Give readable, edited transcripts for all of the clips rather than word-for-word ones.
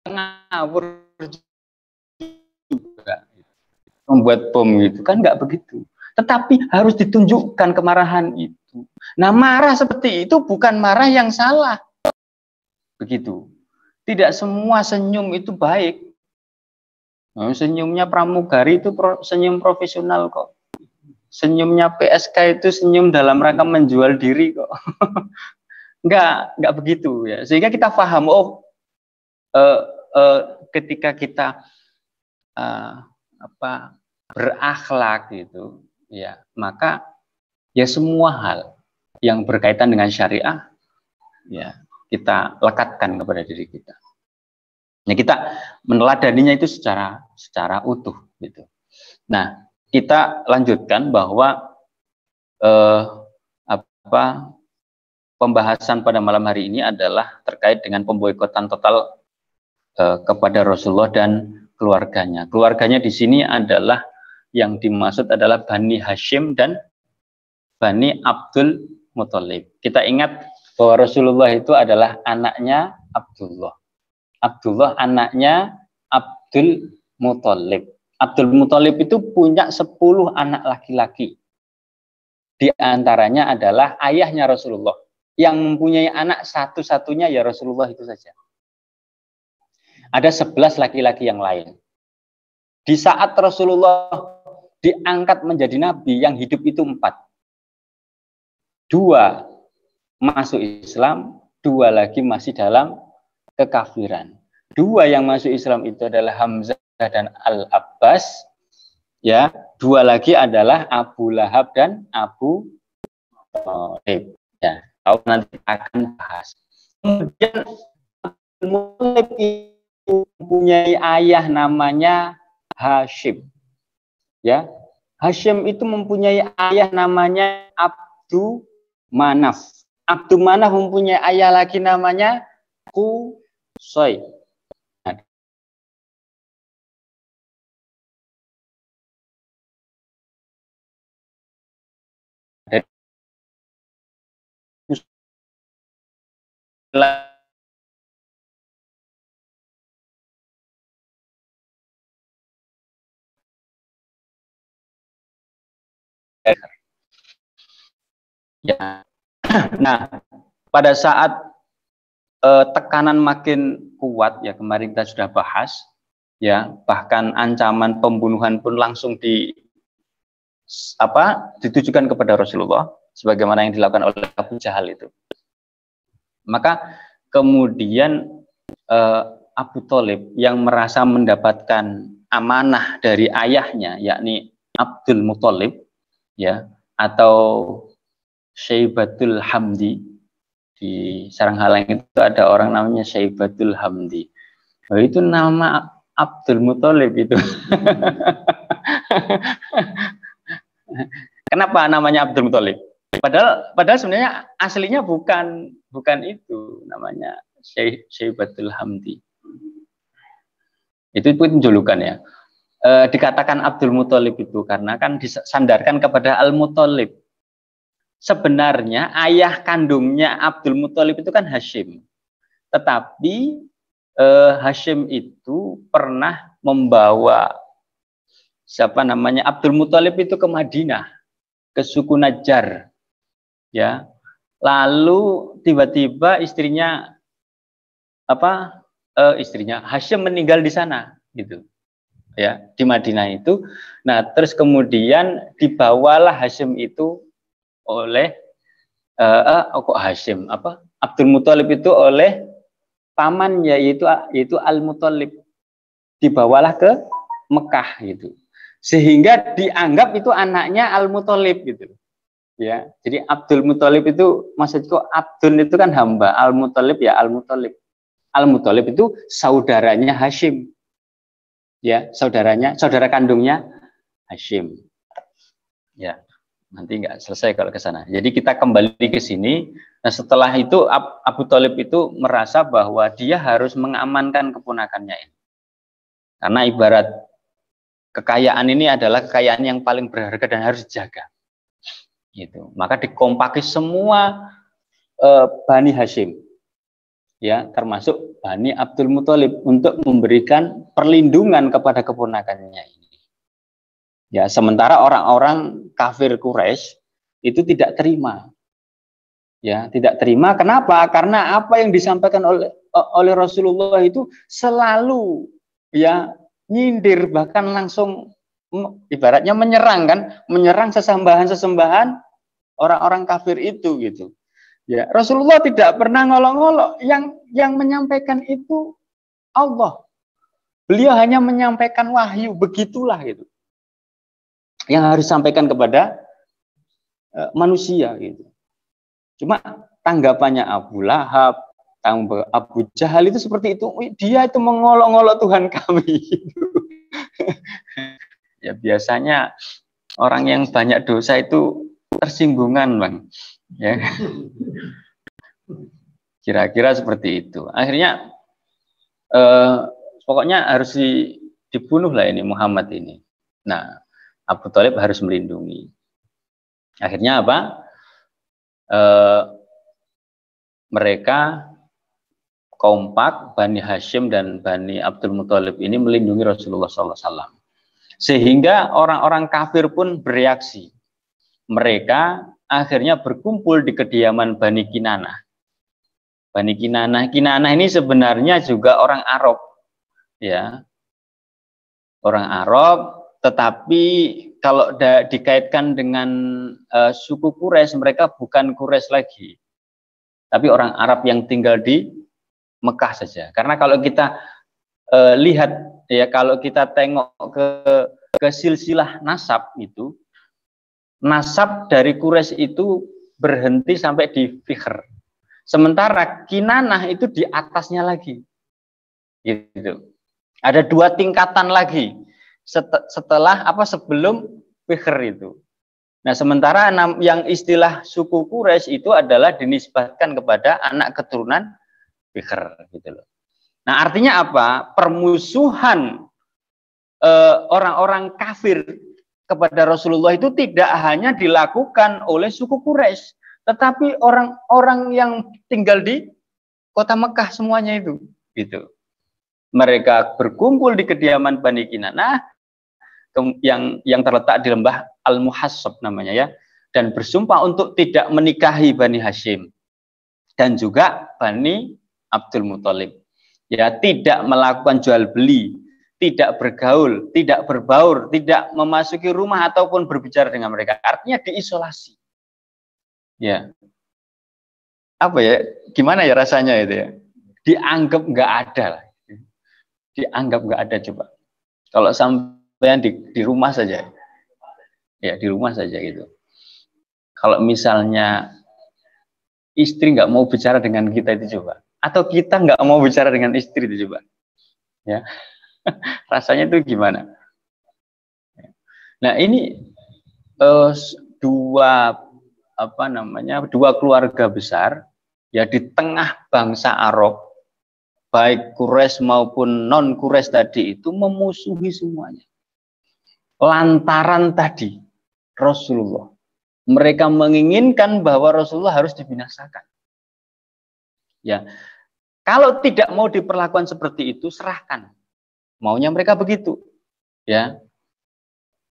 ngawur juga, membuat bom itu kan nggak begitu. Tetapi harus ditunjukkan kemarahan itu. Nah, marah seperti itu bukan marah yang salah, begitu. Tidak semua senyum itu baik. Nah, senyumnya pramugari itu senyum profesional kok. Senyumnya PSK itu senyum dalam rangka menjual diri kok. Enggak begitu ya. Sehingga kita paham, ketika kita berakhlak gitu, ya, maka ya semua hal yang berkaitan dengan syariah ya kita lekatkan kepada diri kita. Nah, kita meneladaninya itu secara utuh gitu. Nah, kita lanjutkan bahwa pembahasan pada malam hari ini adalah terkait dengan pemboikotan total kepada Rasulullah dan keluarganya. Keluarganya di sini adalah yang dimaksud adalah Bani Hashim dan Bani Abdul Muthalib. Kita ingat bahwa Rasulullah itu adalah anaknya Abdullah. Abdullah anaknya Abdul Muthalib. Abdul Muthalib itu punya 10 anak laki-laki. Di antaranya adalah ayahnya Rasulullah. Yang mempunyai anak satu-satunya ya Rasulullah itu saja. Ada 11 laki-laki yang lain. Di saat Rasulullah diangkat menjadi nabi, yang hidup itu 4. 2 masuk Islam, 2 lagi masih dalam kekafiran. 2 yang masuk Islam itu adalah Hamzah dan Al-Abbas. Ya, 2 lagi adalah Abu Lahab dan Abu Thalib. Ya, nanti akan bahas. Kemudian Muthalib itu mempunyai ayah namanya Hashim. Ya, Hashim itu mempunyai ayah namanya Abdu Manaf. Abdu Manaf mempunyai ayah lagi namanya Qusay. Ya. Nah, pada saat tekanan makin kuat ya, kemarin kita sudah bahas ya, bahkan ancaman pembunuhan pun langsung ditujukan kepada Rasulullah sebagaimana yang dilakukan oleh Abu Jahal itu. Maka kemudian Abu Thalib yang merasa mendapatkan amanah dari ayahnya, yakni Abdul Muthalib ya, atau Syaibatul Hamdi. Di Saranghalang itu ada orang namanya Syaibatul Hamdi. Oh, itu nama Abdul Muthalib itu. Kenapa namanya Abdul Muthalib? Padahal sebenarnya aslinya bukan itu, namanya Syaibatul Hamdi. Itu julukan ya. Dikatakan Abdul Muthalib itu karena kan disandarkan kepada Al-Muthalib. Sebenarnya ayah kandungnya Abdul Muthalib itu kan Hashim. Tetapi Hashim itu pernah membawa Abdul Muthalib itu ke Madinah, ke suku Najjar. Ya. Lalu tiba-tiba istrinya Hashim meninggal di sana gitu. Ya, di Madinah itu. Nah, terus kemudian dibawalah Hashim itu oleh Abdul Muthalib itu oleh pamannya yaitu Al-Muthalib, dibawalah ke Mekah gitu, sehingga dianggap itu anaknya Al-Muthalib gitu ya. Jadi Abdul Muthalib itu maksudku, Abdul itu kan hamba, Al-Muthalib ya Al-Muthalib. Al-Muthalib itu saudaranya Hashim ya, saudara kandungnya Hashim ya. Nanti nggak selesai kalau ke sana. Jadi kita kembali ke sini. Nah, setelah itu Abu Thalib itu merasa bahwa dia harus mengamankan keponakannya ini. Karena ibarat kekayaan ini adalah kekayaan yang paling berharga dan harus dijaga. Gitu. Maka dikompaki semua Bani Hashim. ya, termasuk Bani Abdul Muthalib untuk memberikan perlindungan kepada keponakannya ini. Ya, sementara orang-orang kafir Quraisy itu tidak terima. Ya, tidak terima. Kenapa? Karena apa yang disampaikan oleh Rasulullah itu selalu ya nyindir, bahkan langsung ibaratnya menyerang kan, menyerang sesembahan-sesembahan orang-orang kafir itu gitu. Ya, Rasulullah tidak pernah ngolok-ngolok, yang menyampaikan itu Allah. Beliau hanya menyampaikan wahyu, begitulah gitu. Yang harus disampaikan kepada manusia gitu. Cuma tanggapannya Abu Lahab, Abu Jahal itu seperti itu. Dia itu mengolok-ngolok Tuhan kami. Ya biasanya orang yang banyak dosa itu tersinggungan, Bang. Ya. Kira-kira seperti itu. Akhirnya pokoknya harus dibunuh lah ini Muhammad ini. Nah, Abu Thalib harus melindungi. Akhirnya apa? Mereka kompak, Bani Hashim dan Bani Abdul Muthalib ini melindungi Rasulullah SAW. Sehingga orang-orang kafir pun bereaksi. Mereka akhirnya berkumpul di kediaman Bani Kinanah. Bani Kinanah ini sebenarnya juga orang Arab, ya, orang Arab, tetapi kalau dikaitkan dengan suku Quraisy, mereka bukan Quraisy lagi, tapi orang Arab yang tinggal di Mekah saja. Karena kalau kita lihat, ya, kalau kita tengok ke silsilah nasab itu, nasab dari Quraisy itu berhenti sampai di Fihr. Sementara Kinanah itu di atasnya lagi, gitu. Ada 2 tingkatan lagi setelah sebelum Fihr itu. Nah, sementara yang istilah suku Quraisy itu adalah dinisbatkan kepada anak keturunan Fihr, gitu loh. Nah, artinya apa? Permusuhan orang-orang kafir kepada Rasulullah itu tidak hanya dilakukan oleh suku Quraisy, tetapi orang-orang yang tinggal di kota Mekah semuanya itu, gitu. Mereka berkumpul di kediaman Bani Kinanah yang terletak di lembah Al-Muhassab namanya, ya, dan bersumpah untuk tidak menikahi Bani Hashim dan juga Bani Abdul Muthalib. Ya, tidak melakukan jual beli, tidak bergaul, tidak berbaur, tidak memasuki rumah ataupun berbicara dengan mereka. Artinya diisolasi. Ya, apa ya? Gimana ya rasanya itu ya? Dianggap nggak ada lah. Dianggap nggak ada, coba. Kalau sampean di rumah saja, ya di rumah saja gitu. Kalau misalnya istri nggak mau bicara dengan kita itu, coba. Atau kita nggak mau bicara dengan istri itu, coba. Ya, rasanya itu gimana? Nah, ini dua keluarga besar, ya, di tengah bangsa Arab, baik Quraisy maupun non Quraisy tadi itu memusuhi semuanya. Lantaran tadi Rasulullah, mereka menginginkan bahwa Rasulullah harus dibinasakan. Ya, kalau tidak mau diperlakukan seperti itu, serahkan. Maunya mereka begitu, ya.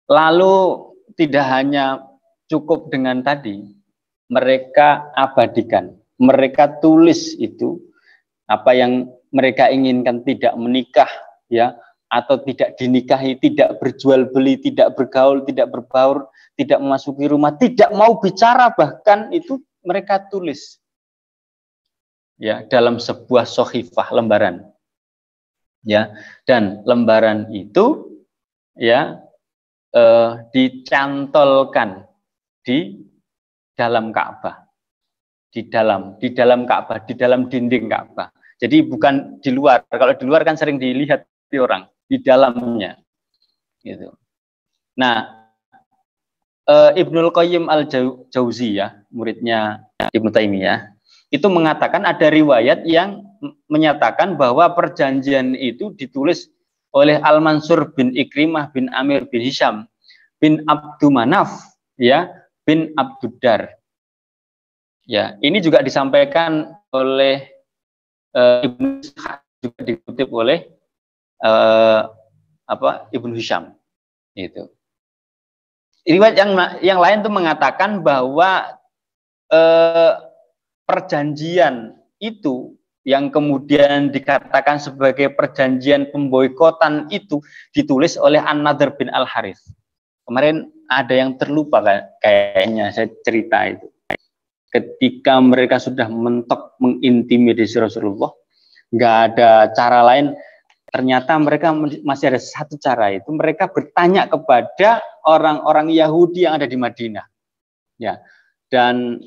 Lalu tidak hanya cukup dengan tadi, mereka abadikan, mereka tulis itu apa yang mereka inginkan, tidak menikah, ya, atau tidak dinikahi, tidak berjual beli, tidak bergaul, tidak berbaur, tidak memasuki rumah, tidak mau bicara, bahkan itu mereka tulis, ya, dalam sebuah sohifah, lembaran, ya, dan lembaran itu, ya, dicantolkan di dalam Ka'bah, di dalam Ka'bah, di dalam dinding Ka'bah. Jadi bukan di luar. Kalau di luar kan sering dilihat di orang, di dalamnya, gitu. Nah, Ibnul Qayyim Al-Jauziyah, muridnya Ibnu Taimiyah, itu mengatakan ada riwayat yang menyatakan bahwa perjanjian itu ditulis oleh Al-Mansur bin Ikrimah bin Amir bin Hisham bin Abdumanaf, ya, bin Abduddar. Ya, ini juga disampaikan oleh Ibnu Ishaq juga dikutip oleh Ibnu Hisham itu. Riwayat yang lain tuh mengatakan bahwa perjanjian itu yang kemudian dikatakan sebagai perjanjian pemboikotan itu ditulis oleh An-Nadhr bin Al-Harith. Kemarin ada yang terlupa kayaknya saya cerita itu. Ketika mereka sudah mentok mengintimidasi Rasulullah, nggak ada cara lain. Ternyata mereka masih ada satu cara, itu mereka bertanya kepada orang-orang Yahudi yang ada di Madinah. Ya, dan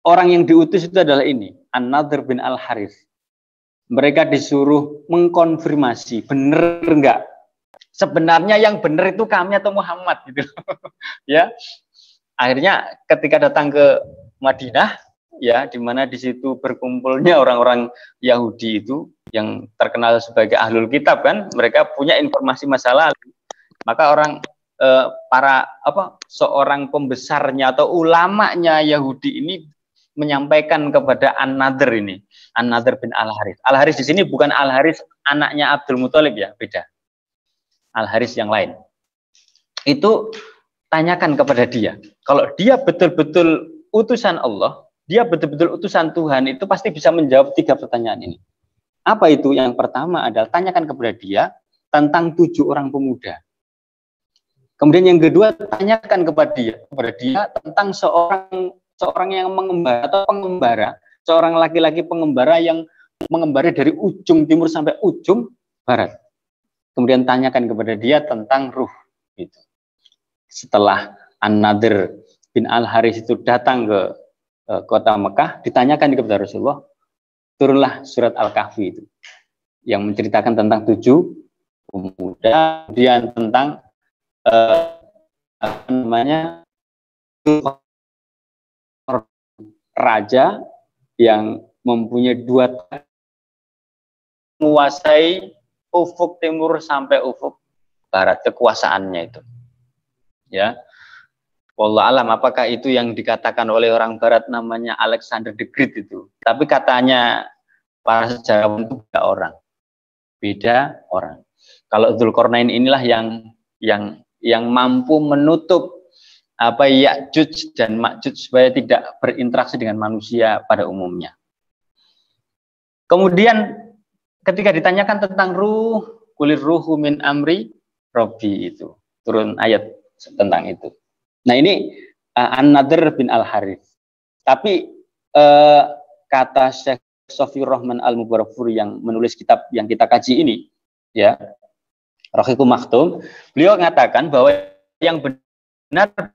orang yang diutus itu adalah ini, An-Nadhr bin Al-Harith. Mereka disuruh mengkonfirmasi, benar enggak? Sebenarnya yang benar itu kami atau Muhammad gitu. Ya. Akhirnya ketika datang ke Madinah, ya, di mana di situ berkumpulnya orang-orang Yahudi itu yang terkenal sebagai ahlul kitab kan, mereka punya informasi masa lalu. Maka seorang pembesarnya atau ulamanya Yahudi ini menyampaikan kepada An-Nadhr ini, An-Nadhr bin Al-Harith. Al-Harith di sini bukan Al-Harith anaknya Abdul Muthalib ya, beda. Al-Harith yang lain. Itu tanyakan kepada dia. Kalau dia betul-betul utusan Allah, dia betul-betul utusan Tuhan, itu pasti bisa menjawab 3 pertanyaan ini. Apa itu? Yang pertama adalah tanyakan kepada dia tentang 7 orang pemuda. Kemudian yang kedua, tanyakan kepada dia tentang seorang yang mengembara atau pengembara, seorang laki-laki pengembara yang mengembara dari ujung timur sampai ujung barat. Kemudian tanyakan kepada dia tentang ruh. Gitu. Setelah An-Nadhr bin Al-Harith itu datang ke kota Mekah, ditanyakan kepada Rasulullah, turunlah surat Al-Kahfi itu, yang menceritakan tentang 7 pemuda, kemudian tentang raja yang mempunyai 2 menguasai ufuk timur sampai ufuk barat, kekuasaannya itu. Ya. Wallah alam apakah itu yang dikatakan oleh orang barat namanya Alexander the Great itu. Tapi katanya para sejarawan itu beda orang. Kalau Dzulqarnain inilah yang mampu menutup Ya'juj dan Ma'juj supaya tidak berinteraksi dengan manusia pada umumnya. Kemudian ketika ditanyakan tentang ruh, kulir ruhu min amri Robbi, itu turun ayat tentang itu. Nah ini An-Nadhr bin Al-Harith. Tapi kata Syekh Sofiyur Rahman Al-Mubarakfuri yang menulis kitab yang kita kaji ini, ya, Rahiqul Maktum, beliau mengatakan bahwa yang benar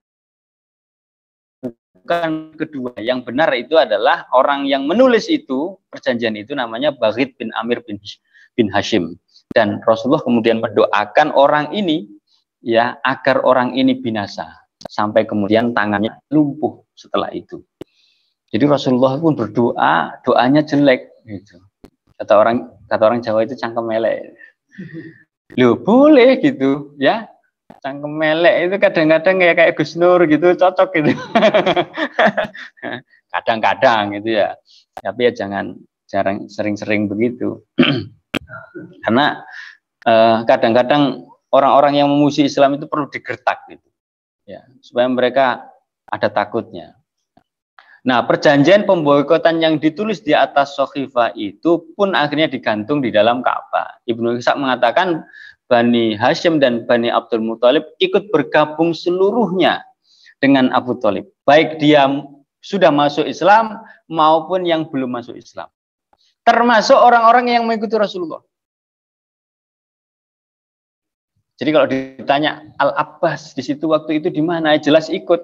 bukan kedua, yang benar itu adalah orang yang menulis itu, perjanjian itu namanya Baghid bin Amir bin Hashim. Dan Rasulullah kemudian mendoakan orang ini, ya, agar orang ini binasa. Sampai kemudian tangannya lumpuh setelah itu. Jadi Rasulullah pun berdoa, doanya jelek gitu. Kata orang Jawa itu cangkem melek. Loh, boleh gitu, ya. Cangkem melek itu kadang-kadang kayak Gus Nur gitu, cocok gitu. Kadang-kadang gitu ya. Tapi ya jangan sering-sering begitu. Karena kadang-kadang orang-orang yang memusuhi Islam itu perlu digertak gitu. Ya, supaya mereka ada takutnya. Nah, perjanjian pemboikotan yang ditulis di atas Sokhifah itu pun akhirnya digantung di dalam Ka'bah. Ibnu Ishaq mengatakan Bani Hashim dan Bani Abdul Muthalib ikut bergabung seluruhnya dengan Abu Thalib. Baik dia sudah masuk Islam maupun yang belum masuk Islam. Termasuk orang-orang yang mengikuti Rasulullah. Jadi kalau ditanya Al-Abbas di situ waktu itu di mana? Jelas ikut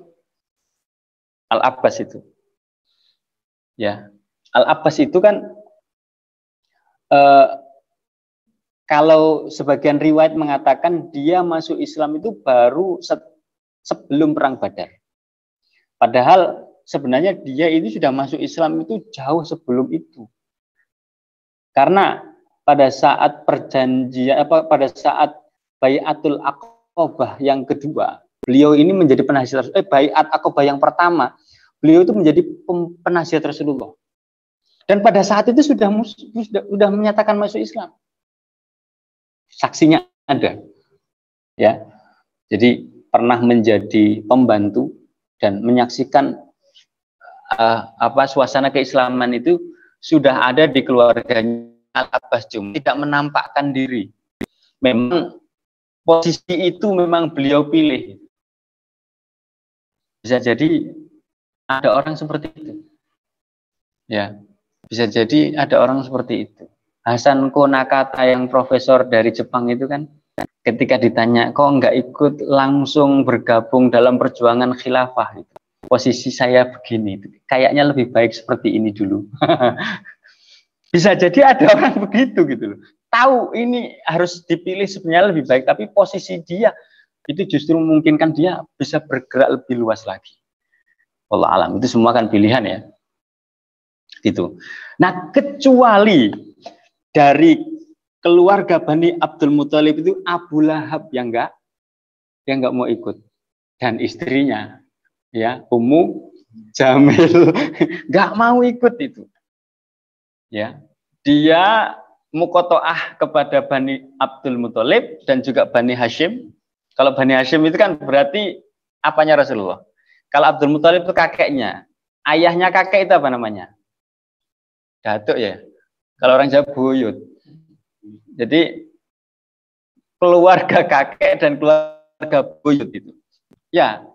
Al-Abbas itu. Ya, Al-Abbas itu kan kalau sebagian riwayat mengatakan dia masuk Islam itu baru sebelum perang Badar. Padahal sebenarnya dia ini sudah masuk Islam itu jauh sebelum itu. Karena pada saat perjanjian pada saat Bai'atul Aqobah yang kedua, beliau ini menjadi penasihat Bai'at Aqobah yang pertama, beliau itu menjadi penasihat Rasulullah. Dan pada saat itu sudah menyatakan masuk Islam. Saksinya ada. Ya. Jadi pernah menjadi pembantu dan menyaksikan suasana keislaman itu sudah ada di keluarganya Al-Abbas, cuma tidak menampakkan diri. Memang posisi itu memang beliau pilih. Bisa jadi ada orang seperti itu. Ya, bisa jadi ada orang seperti itu. Hasan Konakata yang profesor dari Jepang itu kan, ketika ditanya kok nggak ikut langsung bergabung dalam perjuangan khilafah itu. Posisi saya begini, kayaknya lebih baik seperti ini dulu. Bisa jadi ada orang begitu gitu loh. Tahu ini harus dipilih sebenarnya lebih baik, tapi posisi dia itu justru memungkinkan dia bisa bergerak lebih luas lagi. Wallah alam, itu semua kan pilihan ya. Gitu. Nah, kecuali dari keluarga Bani Abdul Muthalib itu Abu Lahab yang enggak mau ikut, dan istrinya ya Ummu Jamil enggak mau ikut itu. Ya. Dia muqotoah kepada Bani Abdul Muthalib dan juga Bani Hashim. Kalau Bani Hashim itu kan berarti apanya Rasulullah. Kalau Abdul Muthalib itu kakeknya. Ayahnya kakek itu apa namanya? Datuk ya. Kalau orang Jawa buyut. Jadi keluarga kakek dan keluarga buyut itu. Ya,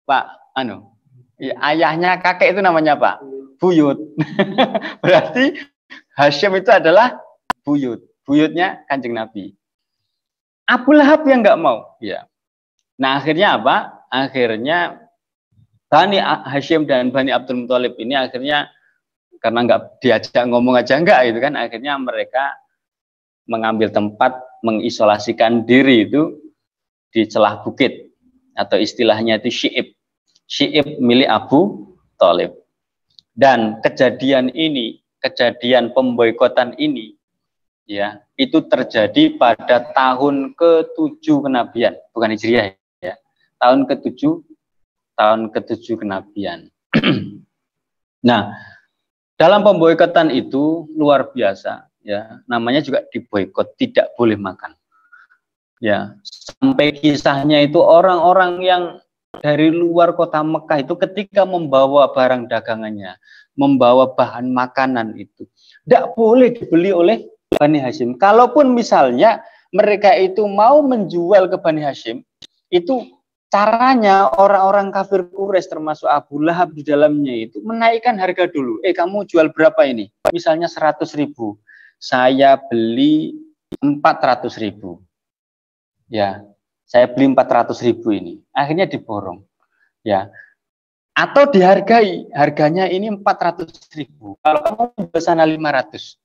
Pak ya, ayahnya kakek itu namanya Pak buyut. Berarti Hashim itu adalah buyut. Buyutnya Kanjeng Nabi. Abu Lahab yang nggak mau. Ya. Nah, akhirnya apa? Akhirnya Bani Hashim dan Bani Abdul Muthalib ini akhirnya karena nggak diajak ngomong aja enggak itu kan, akhirnya mereka mengambil tempat mengisolasikan diri itu di celah bukit atau istilahnya itu Syi'ib milik Abu Thalib. Dan kejadian pemboikotan ini ya, itu terjadi pada tahun ke-7 kenabian, bukan Hijriah ya. Tahun ke-7 kenabian. Nah, dalam pemboikotan itu luar biasa ya, namanya juga diboikot, tidak boleh makan. Ya, sampai kisahnya itu orang-orang yang dari luar kota Mekah itu ketika membawa barang dagangannya, membawa bahan makanan itu tidak boleh dibeli oleh Bani Hashim. Kalaupun misalnya mereka itu mau menjual ke Bani Hashim, itu caranya orang-orang kafir Quraisy termasuk Abu Lahab di dalamnya itu menaikkan harga dulu. Kamu jual berapa ini? Misalnya 100.000. Saya beli 400.000. Ya, saya beli 400.000 ini. Akhirnya diborong. Ya. Atau dihargai, harganya ini 400.000. Kalau kamu jual sana 500.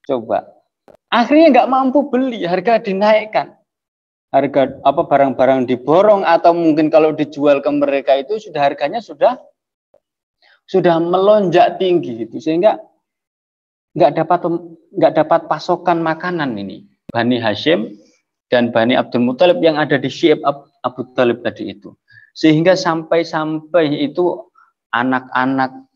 Coba. Akhirnya nggak mampu beli, harga dinaikkan. Harga barang-barang diborong, atau mungkin kalau dijual ke mereka itu sudah harganya sudah melonjak tinggi gitu, sehingga nggak dapat pasokan makanan ini. Bani Hashim dan Bani Abdul Muthalib yang ada di Syi'ib Abu Thalib tadi itu, sehingga sampai itu anak-anak,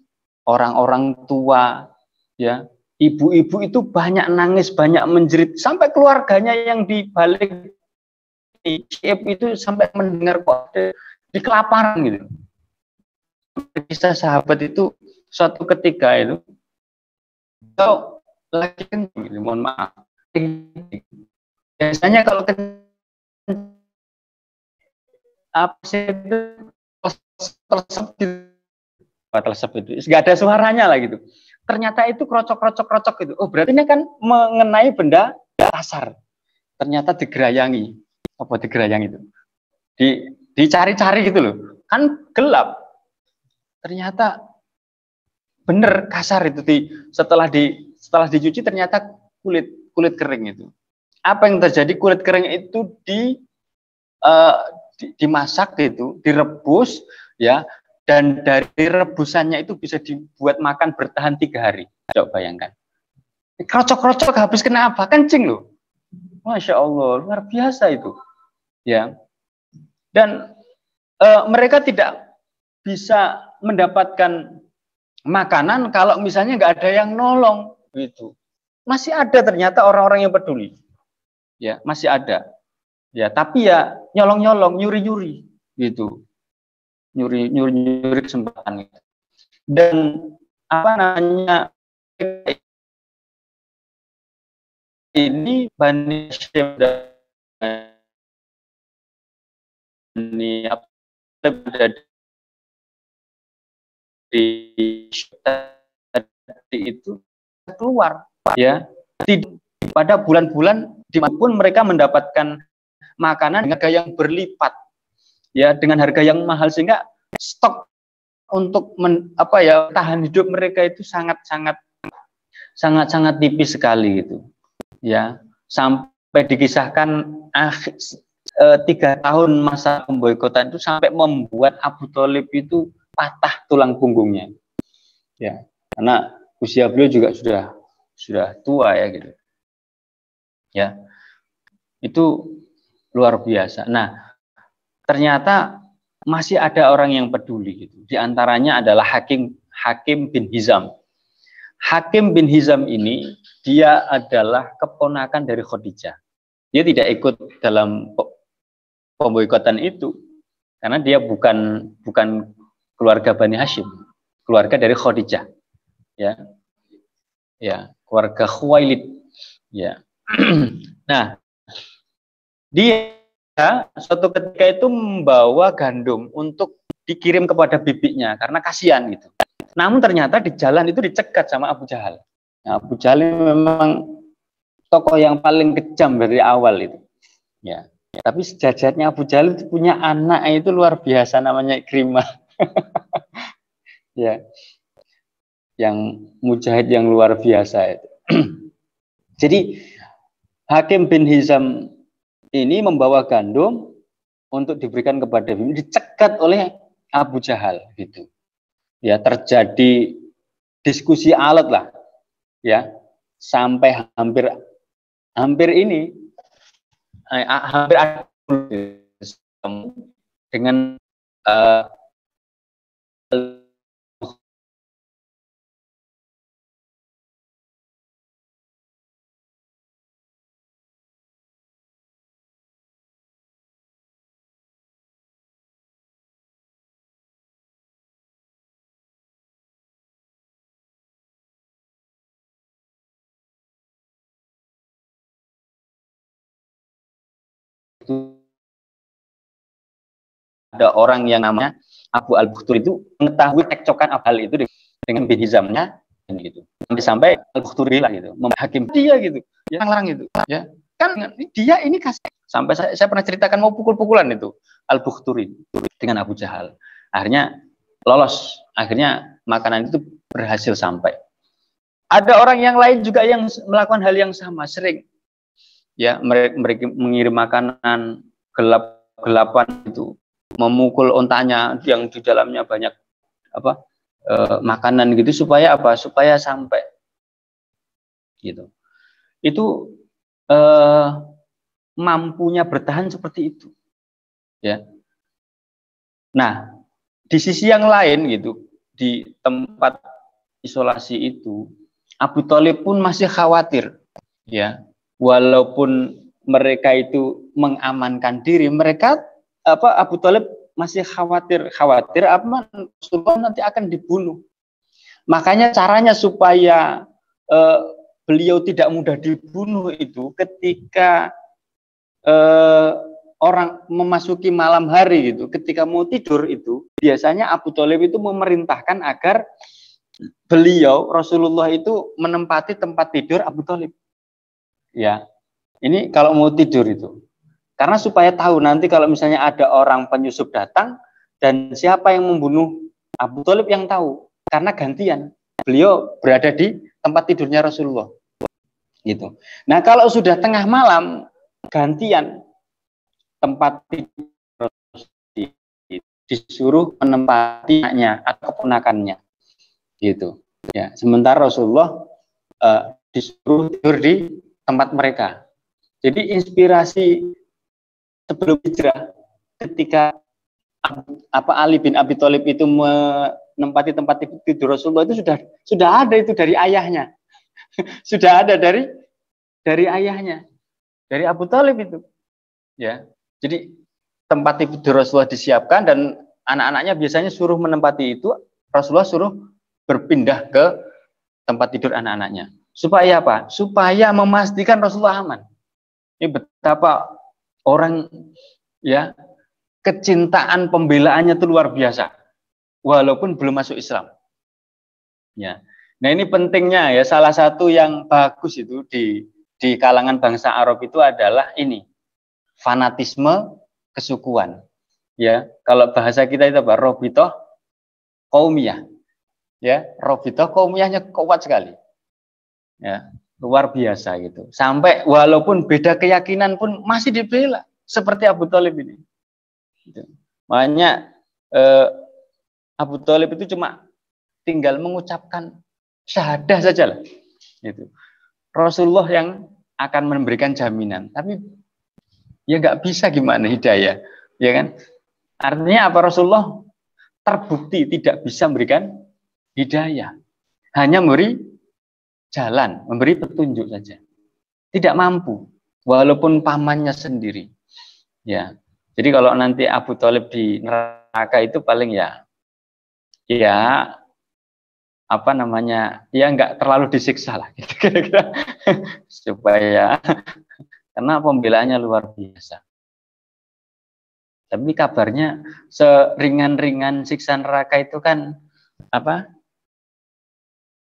orang-orang tua ya, ibu-ibu itu banyak nangis, banyak menjerit, sampai keluarganya yang di balik Syi'ib itu sampai mendengar kok di kelaparan gitu. Kisah sahabat itu suatu ketika itu lagi kencing gitu, mohon maaf. Biasanya kalau telesep itu nggak ada suaranya lah gitu. Ternyata itu krocok gitu. Oh, berarti ini kan mengenai benda kasar. Ternyata digerayangi. Apa digerayangi itu? Dicari-cari gitu loh. Kan gelap. Ternyata bener kasar itu. Setelah dicuci ternyata kulit kering itu. Apa yang terjadi? Kulit kering itu dimasak gitu, direbus ya, dan dari rebusannya itu bisa dibuat makan bertahan 3 hari. Coba bayangkan. Krocok habis kenapa? Kencing loh. Masya Allah, luar biasa itu. Ya. Dan mereka tidak bisa mendapatkan makanan kalau misalnya nggak ada yang nolong gitu. Masih ada ternyata orang-orang yang peduli. Ya, masih ada. Ya, tapi ya nyolong-nyolong, nyuri-nyuri gitu. Nyuri-nyuri kesempatan gitu. Dan apa namanya, ini Bani Hashim dan ini apa di tadi itu keluar ya, pada bulan-bulan dimanapun mereka mendapatkan makanan dengan harga yang berlipat ya, dengan harga yang mahal, sehingga stok untuk tahan hidup mereka itu sangat tipis sekali gitu ya, sampai dikisahkan 3 tahun masa pemboikotan itu sampai membuat Abu Thalib itu patah tulang punggungnya ya, karena usia beliau juga sudah tua ya gitu ya. Itu luar biasa. Nah, ternyata masih ada orang yang peduli gitu. Di antaranya adalah Hakim bin Hizam. Hakim bin Hizam ini dia adalah keponakan dari Khadijah. Dia tidak ikut dalam pemboikotan itu karena dia bukan keluarga Bani Hashim, keluarga dari Khadijah. Ya. Ya, keluarga Khuwailid. Ya. Nah, dia suatu ketika itu membawa gandum untuk dikirim kepada bibinya karena kasihan gitu. Namun ternyata di jalan itu dicegat sama Abu Jahal. Nah, Abu Jahal memang tokoh yang paling kejam dari awal itu. Ya. Tapi sejajarnya Abu Jahal itu punya anak itu luar biasa, namanya Ikrimah. Ya. Yang mujahid yang luar biasa itu. Jadi Hakim bin Hizam ini membawa gandum untuk diberikan kepada bibi, dicegat oleh Abu Jahal gitu. Ya, terjadi diskusi alat lah. Ya. Sampai hampir ini hampir dengan ada orang yang namanya Abu Al-Bukhtur itu mengetahui cekcokan hal itu dengan bin Hizamnya gitu. Sampai Al-Bukhtur lah gitu, menghakim dia gitu. Ya, larang gitu. Ya. Kan dia ini kasih, sampai saya pernah ceritakan mau pukul-pukulan itu Al-Bukhturi dengan Abu Jahal. Akhirnya lolos. Akhirnya makanan itu berhasil sampai. Ada orang yang lain juga yang melakukan hal yang sama, sering. Ya, mereka mengirim makanan gelap-gelapan itu, memukul ontanya yang di dalamnya banyak makanan gitu, supaya supaya sampai gitu. Itu mampunya bertahan seperti itu ya. Nah, di sisi yang lain gitu, di tempat isolasi itu Abu Thalib pun masih khawatir ya, walaupun mereka itu mengamankan diri, mereka Abu Thalib masih khawatir Rasulullah nanti akan dibunuh. Makanya caranya supaya beliau tidak mudah dibunuh itu ketika orang memasuki malam hari gitu, ketika mau tidur itu biasanya Abu Thalib itu memerintahkan agar beliau Rasulullah itu menempati tempat tidur Abu Thalib. Ya, ini kalau mau tidur itu. Karena supaya tahu nanti kalau misalnya ada orang penyusup datang dan siapa yang membunuh, Abu Thalib yang tahu. Karena gantian, beliau berada di tempat tidurnya Rasulullah. Gitu. Nah, kalau sudah tengah malam, gantian tempat tidur disuruh menempatinya atau keponakannya. Gitu. Ya, sementara Rasulullah disuruh tidur di tempat mereka. Jadi inspirasi sebelum hijrah, ketika Ali bin Abi Thalib itu menempati tempat tidur Rasulullah itu sudah ada itu dari ayahnya. Sudah ada dari ayahnya, dari Abu Thalib itu. Ya. Jadi tempat tidur Rasulullah disiapkan dan anak-anaknya biasanya suruh menempati itu, Rasulullah suruh berpindah ke tempat tidur anak-anaknya. Supaya apa? Supaya memastikan Rasulullah aman. Ini betapa orang ya kecintaan pembelaannya itu luar biasa. Walaupun belum masuk Islam. Ya. Nah, ini pentingnya ya, salah satu yang bagus itu di kalangan bangsa Arab itu adalah ini, fanatisme kesukuan. Ya, kalau bahasa kita itu apa? Robitoh qaumiyah. Ya, robitoh qaumiyahnya kuat sekali. Ya, luar biasa gitu. Sampai walaupun beda keyakinan pun masih dibela seperti Abu Thalib ini. Gitu. Makanya Abu Thalib itu cuma tinggal mengucapkan syahadah saja lah. Gitu. Rasulullah yang akan memberikan jaminan, tapi ya nggak bisa gimana hidayah, ya kan? Artinya apa? Rasulullah terbukti tidak bisa memberikan hidayah, hanya memberi jalan, memberi petunjuk saja. Tidak mampu, walaupun pamannya sendiri. Ya, jadi kalau nanti Abu Thalib di neraka itu paling ya apa namanya, ya nggak terlalu disiksa lah gitu kira-kira. Supaya karena pembelaannya luar biasa. Tapi kabarnya seringan-ringan siksa neraka itu kan apa,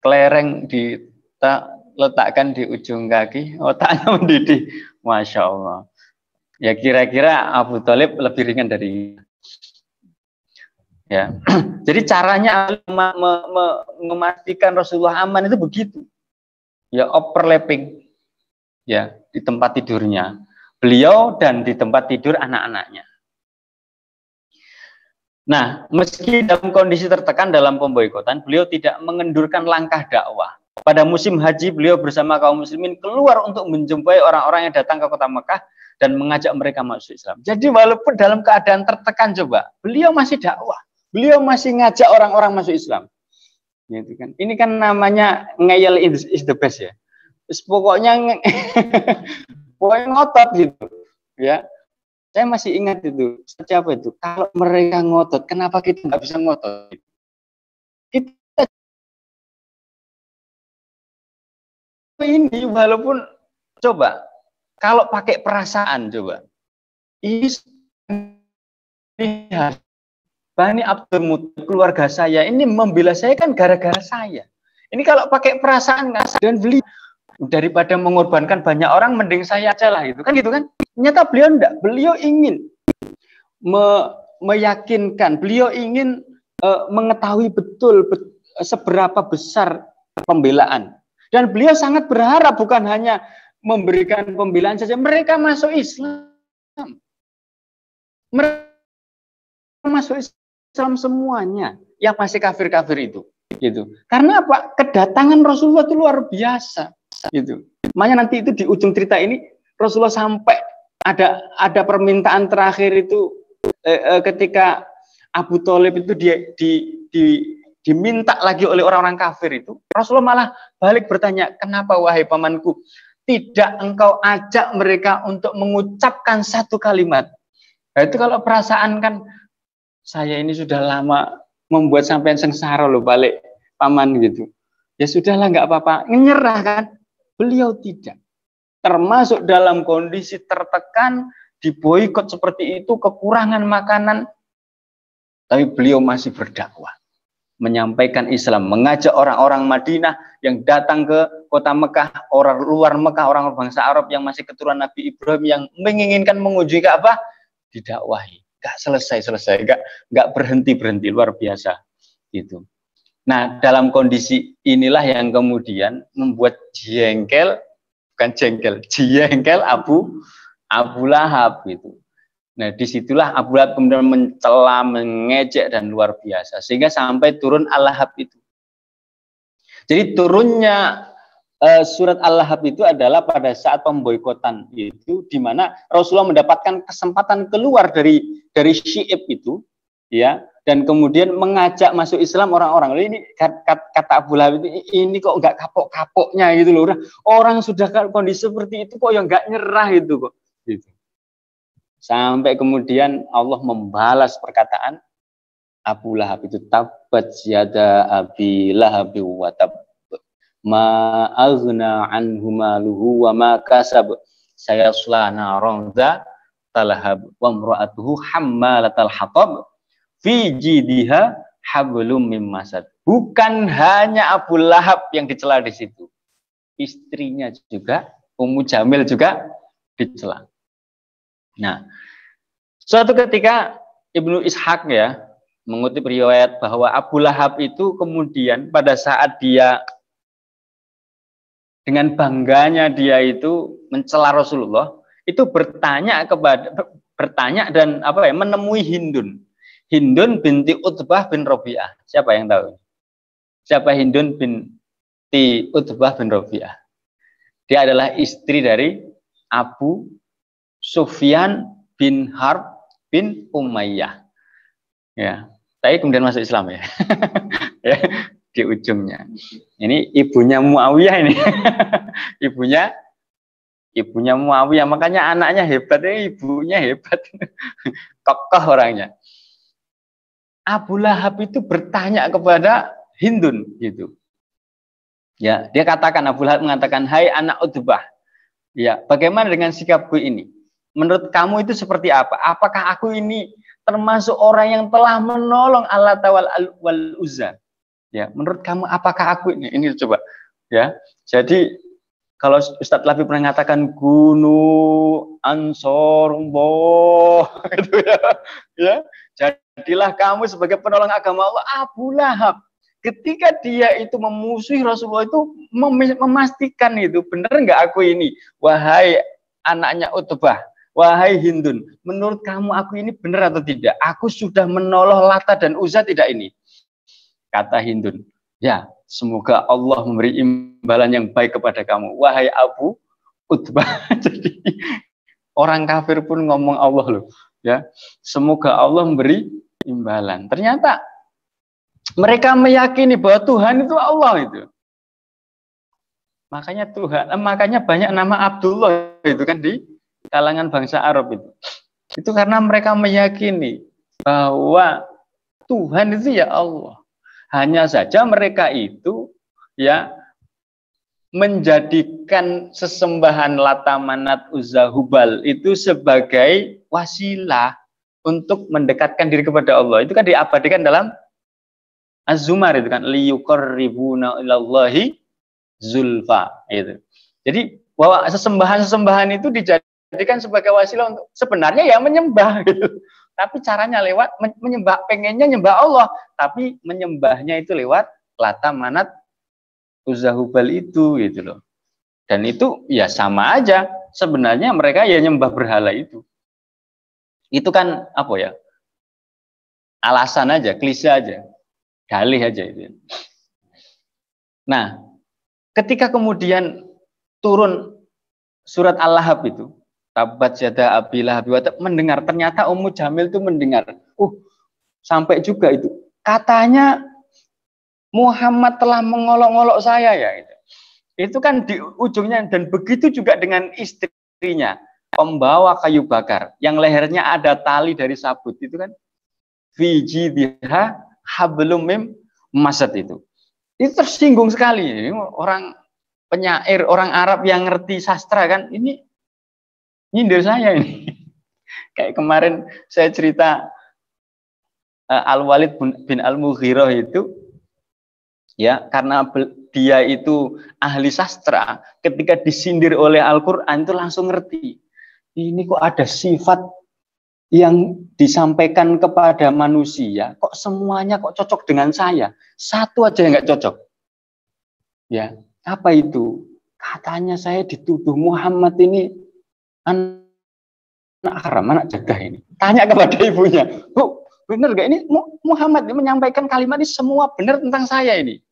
kelereng diletakkan di ujung kaki, otaknya mendidih. Masya Allah. Ya kira-kira Abu Thalib lebih ringan dari ya. Jadi caranya memastikan Rasulullah aman itu begitu. Ya, overlapping. Ya, di tempat tidurnya beliau dan di tempat tidur anak-anaknya. Nah, meski dalam kondisi tertekan dalam pemboikotan, beliau tidak mengendurkan langkah dakwah. Pada musim haji, beliau bersama kaum muslimin keluar untuk menjumpai orang-orang yang datang ke kota Mekah dan mengajak mereka masuk Islam. Jadi walaupun dalam keadaan tertekan coba, beliau masih dakwah. Beliau masih ngajak orang-orang masuk Islam. Gitu kan. Ini kan namanya ngeyel is the best ya. Pokoknya pokoknya ngotot gitu. Ya. Saya masih ingat itu. Siapa itu? Kalau mereka ngotot, kenapa kita nggak bisa ngotot? Kita ini walaupun coba kalau pakai perasaan coba. Ini Bani Abdul Muthalib, keluarga saya ini membela saya kan gara-gara saya. Ini kalau pakai perasaan dan beli daripada mengorbankan banyak orang, mending saya aja lah gitu kan? Ternyata beliau enggak, beliau ingin meyakinkan, beliau ingin mengetahui betul seberapa besar pembelaan. Dan beliau sangat berharap bukan hanya memberikan pembelaan saja, mereka masuk Islam. Mereka masuk Islam semuanya, yang masih kafir-kafir itu. Gitu. Karena apa? Kedatangan Rasulullah itu luar biasa. Gitu. Makanya nanti itu di ujung cerita ini Rasulullah sampai ada permintaan terakhir itu ketika Abu Thalib itu diminta lagi oleh orang-orang kafir itu, Rasulullah malah balik bertanya, kenapa wahai pamanku tidak engkau ajak mereka untuk mengucapkan satu kalimat? Nah, itu kalau perasaan kan, saya ini sudah lama membuat sampean sengsara loh balik paman gitu. Ya sudahlah nggak apa-apa, menyerah kan? Beliau tidak. Termasuk dalam kondisi tertekan, diboikot seperti itu, kekurangan makanan, tapi beliau masih berdakwah, menyampaikan Islam, mengajak orang-orang Madinah yang datang ke kota Mekah, orang luar Mekah, orang bangsa Arab yang masih keturunan Nabi Ibrahim yang menginginkan mengunjungi Ka'bah, didakwahi, nggak selesai, nggak berhenti, luar biasa gitu. Nah, dalam kondisi inilah yang kemudian membuat jengkel Abu Lahab gitu. Nah, disitulah Abu Lahab kemudian mencela, mengejek dan luar biasa sehingga sampai turun Al-Lahab itu. Jadi turunnya surat Al-Lahab itu adalah pada saat pemboikotan itu, di mana Rasulullah mendapatkan kesempatan keluar dari Syi'ib itu, ya, dan kemudian mengajak masuk Islam orang-orang. Ini kata Abu Lahab itu, ini kok nggak kapok-kapoknya gitu loh. Orang sudah kondisi seperti itu kok yang nggak nyerah itu kok. Gitu. Sampai kemudian Allah membalas perkataan Abu Lahab itu, tabbat yada abi lahabi wa tab ma aghna anhu maluhu wa ma kasab sayasla naran talahab wa imra'atuhu hammalatal hatab fi jidha hablum mim masad. Bukan hanya Abu Lahab yang dicela di situ, istrinya juga, Ummu Jamil juga dicela. Nah, suatu ketika Ibnu Ishaq ya mengutip riwayat bahwa Abu Lahab itu kemudian pada saat dia dengan bangganya dia itu mencela Rasulullah, itu bertanya dan menemui Hindun binti Utbah bin Rabi'ah. Siapa yang tahu? Siapa Hindun binti Utbah bin Rabi'ah? Dia adalah istri dari Abu Sufyan bin Harb bin Umayyah. Ya, tapi kemudian masuk Islam ya. Ya, di ujungnya. Ini ibunya Muawiyah ini. ibunya Muawiyah, makanya anaknya hebat, ibunya hebat. Kokoh orangnya. Abu Lahab itu bertanya kepada Hindun gitu. Ya, dia katakan, Abu Lahab mengatakan, "Hai anak Utbah, ya, bagaimana dengan sikapku ini? Menurut kamu itu seperti apa? Apakah aku ini termasuk orang yang telah menolong Allah wal Uzza? Ya, menurut kamu apakah aku ini coba, ya. Jadi kalau Ustadz Lafi pernah mengatakan Gunu Ansorullah gitu ya. Ya. Jadilah kamu sebagai penolong agama Allah. Abu Lahab ketika dia itu memusuhi Rasulullah itu memastikan itu benar enggak aku ini, wahai anaknya Utbah, wahai Hindun, menurut kamu aku ini benar atau tidak? Aku sudah menolong Lata dan Uzza tidak ini? Kata Hindun, ya, semoga Allah memberi imbalan yang baik kepada kamu, wahai Abu Utbah. Jadi orang kafir pun ngomong Allah loh, ya. Semoga Allah memberi imbalan. Ternyata mereka meyakini bahwa Tuhan itu Allah itu. Makanya banyak nama Abdullah itu kan di kalangan bangsa Arab itu. Itu karena mereka meyakini bahwa Tuhan itu ya Allah. Hanya saja mereka itu ya menjadikan sesembahan Lata, Manat, Uzza, Hubal itu sebagai wasilah untuk mendekatkan diri kepada Allah. Itu kan diabadikan dalam Az-Zumar itu kan, liyuqarribuna ilallahi zulfa itu. Jadi bahwa sesembahan itu dijadikan sebagai wasilah untuk sebenarnya ya menyembah gitu. Tapi caranya lewat menyembah, pengennya nyembah Allah, tapi menyembahnya itu lewat Lata, Manat, Uzza, Hubal itu gitu loh. Dan itu ya sama aja. Sebenarnya mereka ya nyembah berhala itu. Itu kan apa ya? Alasan aja, klise aja. Dalih aja itu. Nah, ketika kemudian turun surat Al-Lahab itu, tabat yada abi lahab wa tab, mendengar, ternyata Ummu Jamil itu mendengar. Sampai juga itu. Katanya Muhammad telah mengolok-olok saya ya. Itu kan di ujungnya, dan begitu juga dengan istrinya, pembawa kayu bakar, yang lehernya ada tali dari sabut itu kan. Fiji biha hablum mim masad itu tersinggung sekali. Orang penyair, orang Arab yang ngerti sastra kan, ini nyindir saya ini. Kayak kemarin saya cerita Al-Walid bin Al-Mughirah itu, ya, karena dia itu ahli sastra, ketika disindir oleh Al-Quran itu langsung ngerti. Ini kok ada sifat yang disampaikan kepada manusia, kok semuanya kok cocok dengan saya, satu aja yang nggak cocok. Ya, apa itu? Katanya saya dituduh Muhammad ini anak haram, anak jadah ini. Tanya kepada ibunya, Bu, benar gak ini Muhammad menyampaikan kalimat ini semua benar tentang saya ini?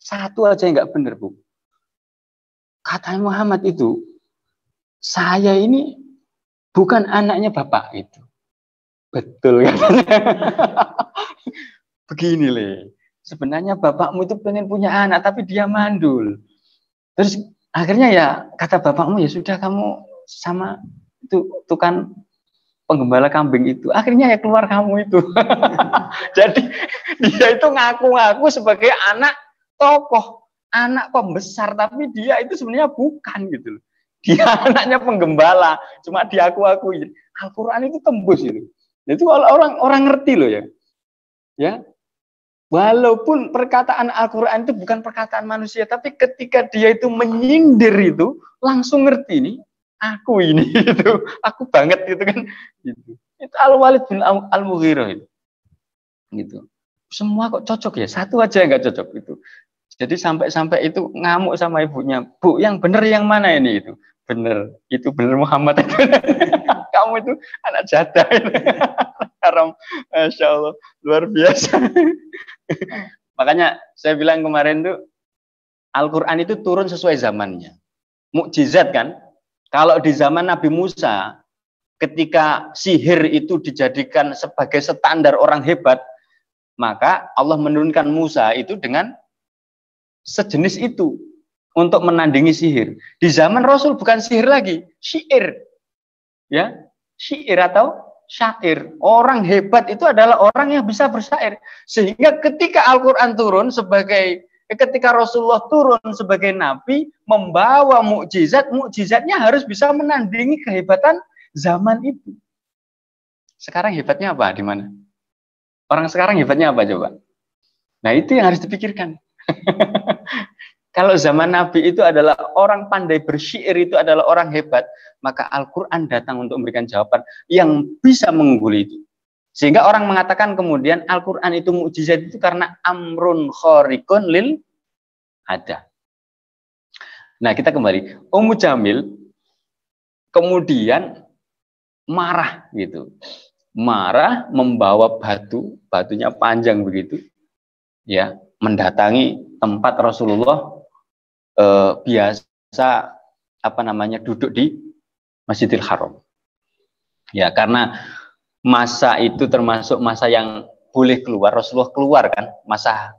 Satu aja yang nggak benar, Bu. Kata Muhammad itu, saya ini bukan anaknya bapak itu. Betul katanya. Begini Le, sebenarnya bapakmu itu pengen punya anak tapi dia mandul. Terus akhirnya ya kata bapakmu, ya sudah kamu sama itu tukang penggembala kambing itu. Akhirnya ya keluar kamu itu. Jadi dia itu ngaku-ngaku sebagai anak tokoh, anak pembesar, tapi dia itu sebenarnya bukan gitu loh. Dia anaknya penggembala, cuma diaku-akui. Al-Quran itu tembus itu. Itu kalau orang ngerti loh ya. Ya, walaupun perkataan Al-Quran itu bukan perkataan manusia, tapi ketika dia itu menyindir itu, langsung ngerti nih, aku ini, itu, aku banget gitu kan. Gitu. Itu Al-Walid bin Al-Mughirah itu. Gitu. Semua kok cocok ya, satu aja nggak cocok itu. Jadi sampai itu ngamuk sama ibunya, Bu, yang bener yang mana ini itu? Bener, itu bener Muhammad itu. Kamu itu anak jadah. Haram, Masya Allah, luar biasa. Makanya saya bilang kemarin tuh, Al-Quran itu turun sesuai zamannya. Mukjizat kan? Kalau di zaman Nabi Musa, ketika sihir itu dijadikan sebagai standar orang hebat, maka Allah menurunkan Musa itu dengan sejenis itu untuk menandingi sihir. Di zaman Rasul bukan sihir lagi, syair. Ya, syair atau syair. Orang hebat itu adalah orang yang bisa bersyair. Sehingga ketika Al-Quran turun ketika Rasulullah turun sebagai nabi membawa mukjizat, mukjizatnya harus bisa menandingi kehebatan zaman itu. Sekarang hebatnya apa? Di mana? Orang sekarang hebatnya apa coba? Nah, itu yang harus dipikirkan. Kalau zaman Nabi itu adalah orang pandai bersyair, itu adalah orang hebat, maka Al-Quran datang untuk memberikan jawaban yang bisa mengungguli itu. Sehingga orang mengatakan kemudian Al-Quran itu mukjizat itu karena amrun khariqun lil ada. Nah, kita kembali. Ummu Jamil kemudian marah gitu. Marah, membawa batunya panjang begitu. Ya, mendatangi tempat Rasulullah biasa duduk di Masjidil Haram. Ya, karena masa itu termasuk masa yang boleh keluar, Rasulullah keluar kan,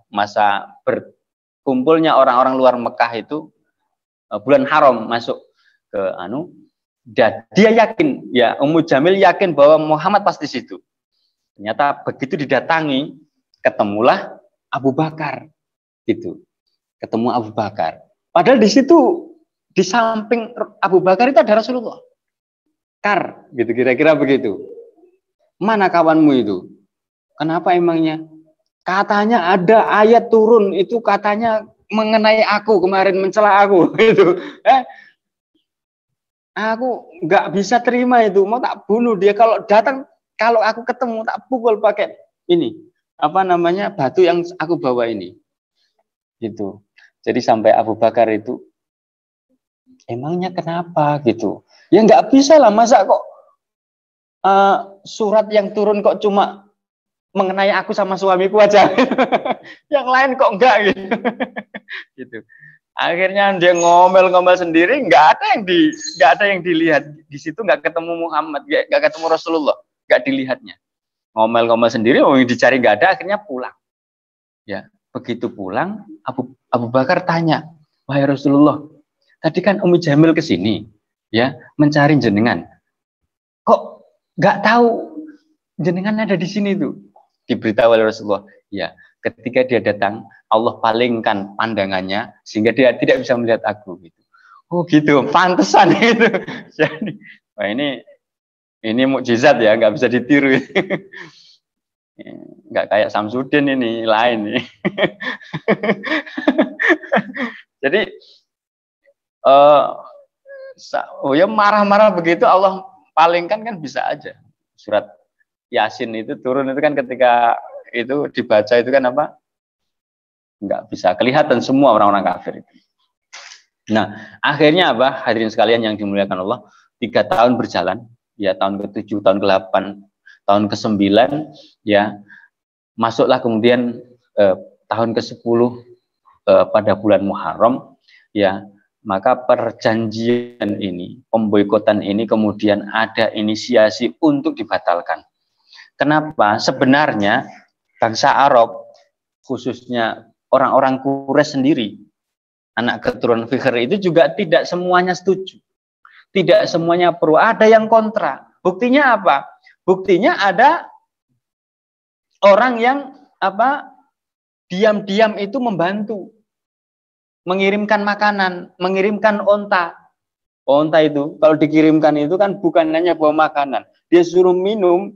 masa berkumpulnya orang-orang luar Mekah itu bulan haram masuk ke dan dia yakin, ya Ummu Jamil yakin bahwa Muhammad pasti situ. Ternyata begitu didatangi, ketemulah Abu Bakar gitu. Ketemu Abu Bakar. Padahal di situ di samping Abu Bakar itu ada Rasulullah. Gitu kira-kira begitu. Mana kawanmu itu? Kenapa emangnya? Katanya ada ayat turun itu katanya mengenai aku kemarin, mencela aku gitu. Aku nggak bisa terima itu, mau tak bunuh dia kalau datang, kalau aku ketemu tak pukul pakai ini batu yang aku bawa ini. Gitu. Jadi sampai Abu Bakar itu, emangnya kenapa gitu? Ya nggak bisa lah, masa kok surat yang turun kok cuma mengenai aku sama suamiku aja, yang lain kok enggak gitu. Gitu. Akhirnya dia ngomel-ngomel sendiri, nggak ada yang dilihat di situ, nggak ketemu Muhammad, nggak ketemu Rasulullah, nggak dilihatnya. Ngomel-ngomel sendiri, dicari nggak ada, akhirnya pulang. Ya. Begitu pulang, Abu Bakar tanya, wahai Rasulullah, tadi kan Ummu Jamil ke sini, ya, mencari jenengan. Kok nggak tahu jenengan ada di sini tuh? Diberitahu oleh Rasulullah, ya, ketika dia datang, Allah palingkan pandangannya sehingga dia tidak bisa melihat aku. Gitu. Oh gitu, pantesan itu. Jadi, wah ini mukjizat ya, nggak bisa ditiru. Nggak kayak Samsudin ini, lain nih. Jadi ya marah-marah begitu Allah palingkan kan bisa aja. Surat Yasin itu turun itu kan ketika itu dibaca itu kan nggak bisa kelihatan semua orang-orang kafir itu. Nah, akhirnya hadirin sekalian yang dimuliakan Allah, 3 tahun berjalan, ya tahun ke-7, tahun ke-8, tahun ke-9, ya masuklah kemudian tahun ke-10 pada bulan Muharram, ya maka perjanjian ini, pemboikotan ini kemudian ada inisiasi untuk dibatalkan. Kenapa? Sebenarnya bangsa Arab, khususnya orang-orang Quraisy sendiri, anak keturunan Fikhr itu juga tidak semuanya setuju. Tidak semuanya pro, ada yang kontra. Buktinya apa? Buktinya ada orang yang diam-diam itu membantu mengirimkan makanan, mengirimkan onta. Onta itu kalau dikirimkan itu kan bukan hanya bawa makanan, dia suruh minum,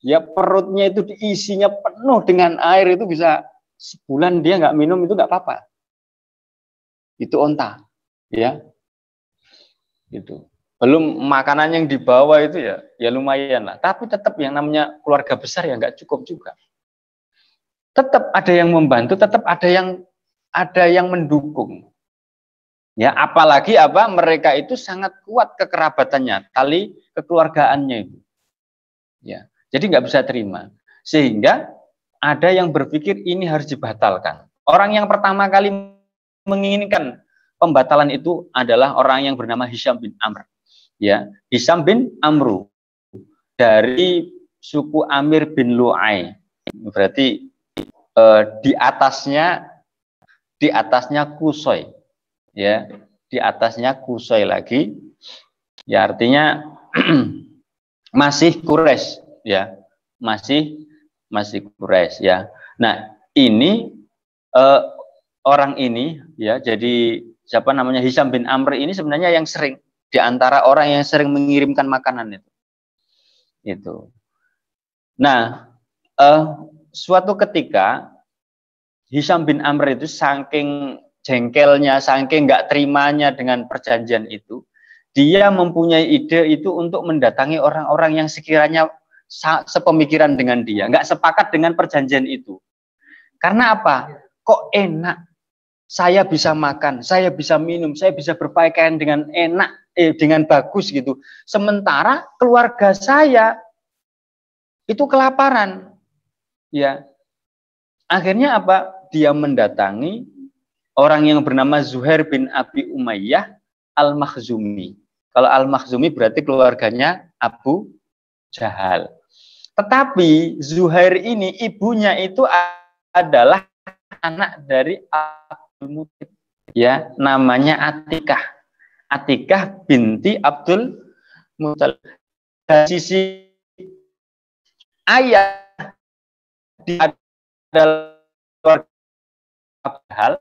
ya perutnya itu diisinya penuh dengan air, itu bisa sebulan dia nggak minum itu nggak apa-apa. Itu onta, ya. Gitu. Belum makanan yang dibawa itu ya lumayan lah. Tapi tetap yang namanya keluarga besar ya nggak cukup juga. Tetap ada yang membantu, tetap ada yang mendukung. Ya, apalagi mereka itu sangat kuat kekerabatannya, tali kekeluargaannya itu. Ya, jadi nggak bisa terima. Sehingga ada yang berpikir ini harus dibatalkan. Orang yang pertama kali menginginkan pembatalan itu adalah orang yang bernama Hisham bin Amr. Ya, Hisham bin Amru dari suku Amir bin Lu'ay. Berarti di atasnya Qusay. Ya, di atasnya Qusay lagi. Ya, artinya masih Quraisy, ya. Masih Quraisy, ya. Nah, ini orang ini ya, jadi siapa namanya Hisham bin Amr ini sebenarnya yang sering di antara orang yang sering mengirimkan makanan itu. Itu. Nah, suatu ketika Hisham bin Amr itu saking jengkelnya, saking nggak terimanya dengan perjanjian itu, dia mempunyai ide itu untuk mendatangi orang-orang yang sekiranya sepemikiran dengan dia, nggak sepakat dengan perjanjian itu. Karena apa? Kok enak? Saya bisa makan, saya bisa minum, saya bisa berpakaian dengan enak, dengan bagus gitu. Sementara keluarga saya itu kelaparan. Ya. Akhirnya apa? Dia mendatangi orang yang bernama Zuhair bin Abi Umayyah Al-Makhzumi. Kalau Al-Makhzumi berarti keluarganya Abu Jahal. Tetapi Zuhair ini ibunya itu adalah anak dari Abdul Muttalib, ya, namanya Atikah. Atikah binti Abdul Muttalib. Dari sisi ayah dia adalah keluarga Abu Jahal,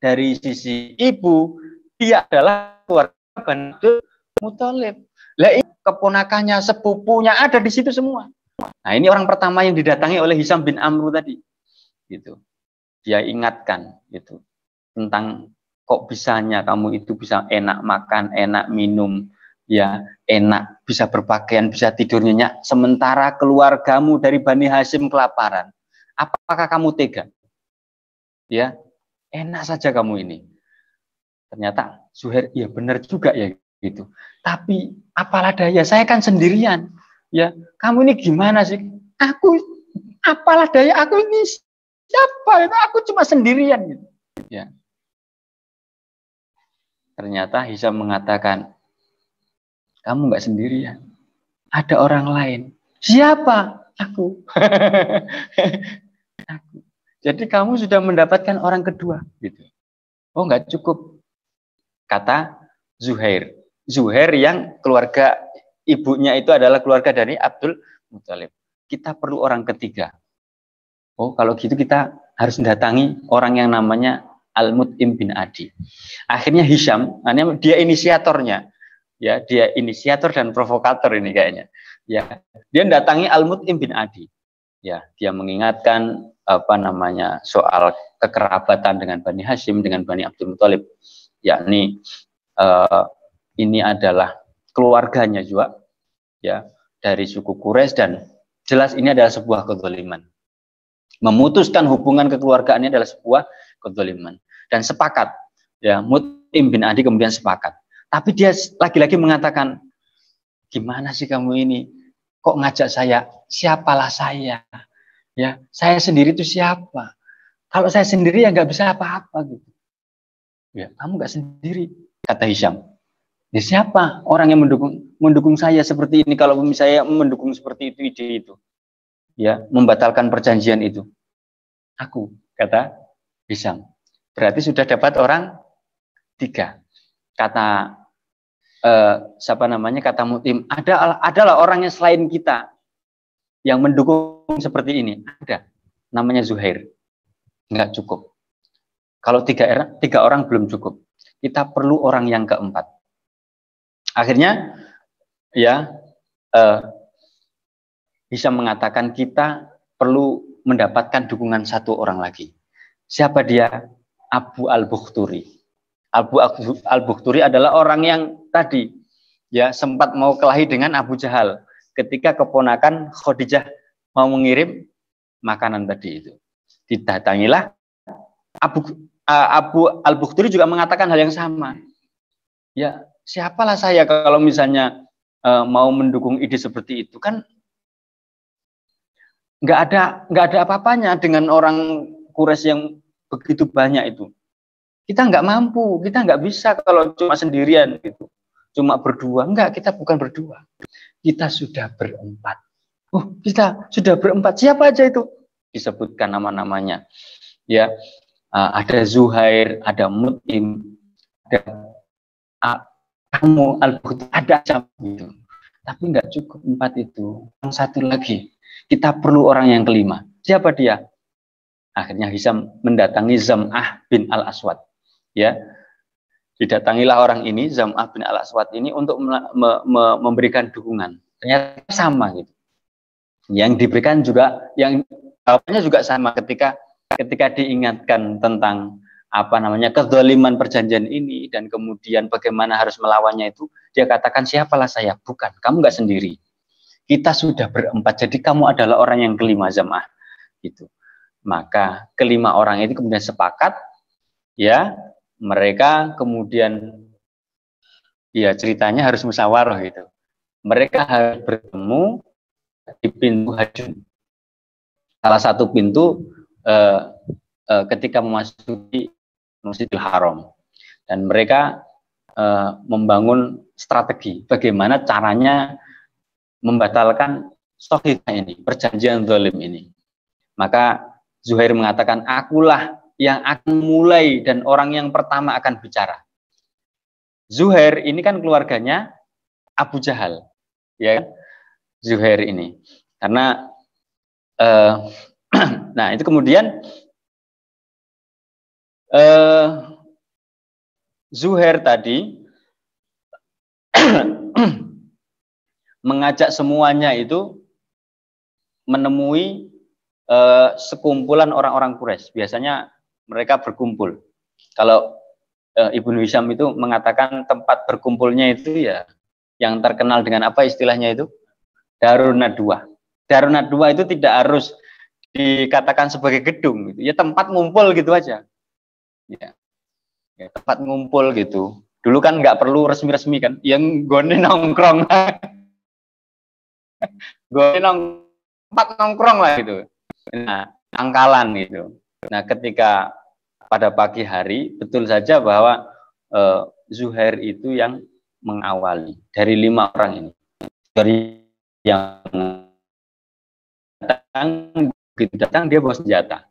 dari sisi ibu dia adalah keluarga Abdul Muttalib. Lah ini keponakannya, sepupunya ada di situ semua. Nah, ini orang pertama yang didatangi oleh Hisham bin Amr tadi. Gitu. Dia ingatkan gitu tentang kok bisanya kamu itu bisa enak makan, enak minum, ya, enak bisa berpakaian, bisa tidur nyenyak, sementara keluargamu dari Bani Hashim kelaparan. Apakah kamu tega? Ya, enak saja kamu ini. Ternyata Zuhair, ya benar juga ya gitu. Tapi apalah daya, saya kan sendirian. Ya, kamu ini gimana sih? Aku apalah daya, aku ini siapa? Aku cuma sendirian gitu. Ya. Ternyata Hisham mengatakan, kamu nggak sendirian. Ada orang lain. Siapa? Aku. Aku. Jadi kamu sudah mendapatkan orang kedua. Gitu. Oh, nggak cukup. Kata Zuhair. Zuhair yang keluarga ibunya itu adalah keluarga dari Abdul Muttalib. Kita perlu orang ketiga. Oh, kalau gitu kita harus mendatangi orang yang namanya Al-Mut'im bin Adi. Akhirnya Hisham, dia inisiatornya. Ya, dia inisiator dan provokator ini kayaknya. Ya, dia mendatangi Al-Mut'im bin Adi. Ya, dia mengingatkan soal kekerabatan dengan Bani Hashim, dengan Bani Abdul Muttalib. Yakni ini adalah keluarganya juga, ya, dari suku Quraisy, dan jelas ini adalah sebuah kezaliman. Memutuskan hubungan kekeluargaan ini adalah sebuah kezaliman. Dan sepakat, ya, Mut'im bin Adi kemudian sepakat. Tapi dia lagi-lagi mengatakan, gimana sih kamu ini? Kok ngajak saya? Siapalah saya? Ya, saya sendiri itu siapa? Kalau saya sendiri ya nggak bisa apa-apa gitu. Ya, kamu nggak sendiri, kata Hisham. Ya, siapa orang yang mendukung? mendukung saya seperti ini kalau saya mendukung seperti itu ide itu? Ya, membatalkan perjanjian itu. Aku, kata Hisam. Berarti sudah dapat orang 3. Kata siapa namanya? Kata Mutim, adalah orang yang selain kita yang mendukung seperti ini. Ada. Namanya Zuhair. Enggak cukup. Kalau 3 orang belum cukup. Kita perlu orang yang keempat. Akhirnya ya bisa mengatakan kita perlu mendapatkan dukungan 1 orang lagi. Siapa dia? Abu al-Bukhturi. Abu al-Bukhturi adalah orang yang tadi ya sempat mau kelahi dengan Abu Jahal ketika keponakan Khadijah mau mengirim makanan tadi itu. Didatangilah Abu al-Bukhturi juga mengatakan hal yang sama. Ya, siapalah saya kalau misalnya mau mendukung ide seperti itu, kan nggak ada apa-apanya dengan orang Quraisy yang begitu banyak itu. Kita nggak mampu, kita nggak bisa kalau cuma sendirian gitu, cuma berdua. Enggak, kita bukan berdua, kita sudah berempat. Kita sudah berempat. Siapa aja itu? Disebutkan nama-namanya. Ya, ada Zuhair, ada Mutim, ada kamu al-Bukhturi, ada gitu. Tapi nggak cukup 4 itu. Yang 1 lagi, kita perlu orang yang kelima. Siapa dia? Akhirnya Hisam mendatangi Zam'ah bin al-Aswad. Ya, didatangilah orang ini, Zam'ah bin al-Aswad ini untuk memberikan dukungan. Ternyata sama gitu. Yang diberikan juga, yang jawabannya juga sama ketika diingatkan tentang kezaliman perjanjian ini dan kemudian bagaimana harus melawannya itu, dia katakan siapalah saya, bukan, kamu nggak sendiri, kita sudah berempat, jadi kamu adalah orang yang kelima Zam'ah gitu. Maka kelima orang itu kemudian sepakat, ya mereka kemudian ya ceritanya harus musyawarah gitu. Mereka harus bertemu di pintu Hajun, salah satu pintu ketika memasuki Masjidil Haram, dan mereka membangun strategi bagaimana caranya membatalkan Sohifah ini, perjanjian zalim ini. Maka Zuhair mengatakan, akulah yang akan mulai dan orang yang pertama akan bicara. Zuhair ini kan keluarganya Abu Jahal, ya, Zuhair ini, karena nah itu kemudian Zuhair tadi mengajak semuanya itu menemui sekumpulan orang-orang Quraisy. Biasanya mereka berkumpul. Kalau Ibnu Hisham itu mengatakan tempat berkumpulnya itu ya yang terkenal dengan apa istilahnya itu? Darun Nadwa. Darun Nadwa itu tidak harus dikatakan sebagai gedung gitu. Ya tempat ngumpul gitu aja. Ya, tempat ngumpul gitu. Dulu kan nggak perlu resmi-resmi kan, yang gone nongkrong. Gone tempat nongkrong lah gitu. Nah, angkalan gitu. Nah, ketika pada pagi hari, betul saja bahwa Zuhair itu yang mengawali dari 5 orang ini. Dari yang datang dia bawa senjata,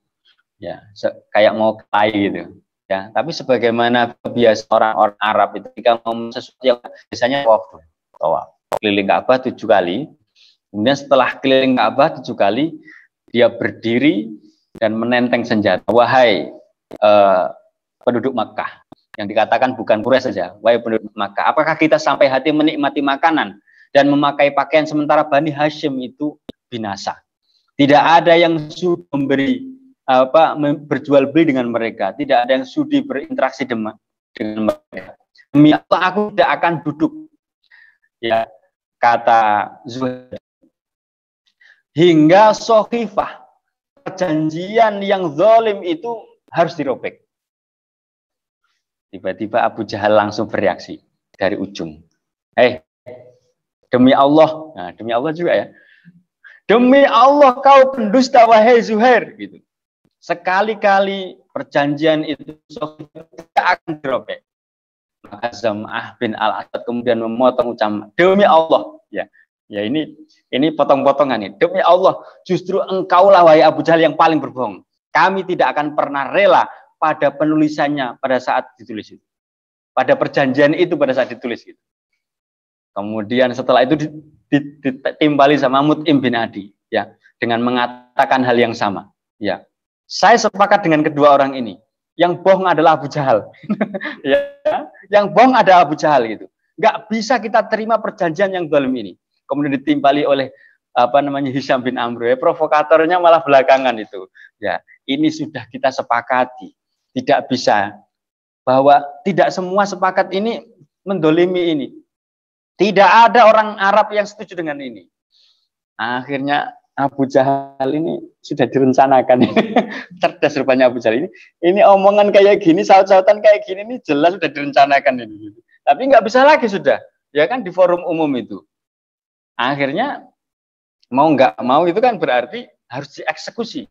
ya kayak mau kelahi gitu. Ya, tapi sebagaimana biasa orang-orang Arab itu ketika mau sesuatu yang biasanya tawaf keliling Ka'bah 7 kali. Kemudian setelah keliling Ka'bah 7 kali, dia berdiri dan menenteng senjata. Wahai penduduk Makkah, yang dikatakan bukan Quraisy saja, wahai penduduk Makkah, apakah kita sampai hati menikmati makanan dan memakai pakaian sementara Bani Hashim itu binasa? Tidak ada yang sudi memberi berjual beli dengan mereka, tidak ada yang sudi berinteraksi dengan mereka. Demi Allah aku tidak akan duduk, ya, kata Zuhair, hingga Sohifah, perjanjian yang zalim itu harus dirobek. Tiba-tiba Abu Jahal langsung bereaksi dari ujung, demi Allah, nah demi Allah juga ya, demi Allah kau pendusta wahai Zuhair gitu. Sekali-kali perjanjian itu tidak akan dirobek. Maka Zam'ah bin Al-Asad kemudian memotong ucapan, demi Allah, ya ini potong-potongan ini. Demi Allah, justru engkaulah wahai Abu Jahal yang paling berbohong. Kami tidak akan pernah rela pada penulisannya pada saat ditulis itu. Pada perjanjian itu pada saat ditulis itu. Kemudian setelah itu ditimbali sama Mut'im bin Adi, ya, dengan mengatakan hal yang sama. Ya, saya sepakat dengan kedua orang ini. Yang bohong adalah Abu Jahal. Ya, yang bohong ada Abu Jahal gitu. Nggak bisa kita terima perjanjian yang zalim ini. Kemudian ditimpali oleh Hisham bin Amr. Ya, provokatornya malah belakangan itu. Ya, ini sudah kita sepakati. Tidak bisa bahwa tidak semua sepakat ini mendolimi ini. Tidak ada orang Arab yang setuju dengan ini. Akhirnya Abu Jahal ini sudah direncanakan. Cerdas rupanya Abu Jahal ini. Ini omongan kayak gini, saut-sautan kayak gini, ini jelas sudah direncanakan ini. Tapi nggak bisa lagi sudah. Ya kan di forum umum itu. Akhirnya mau nggak mau itu kan berarti harus dieksekusi.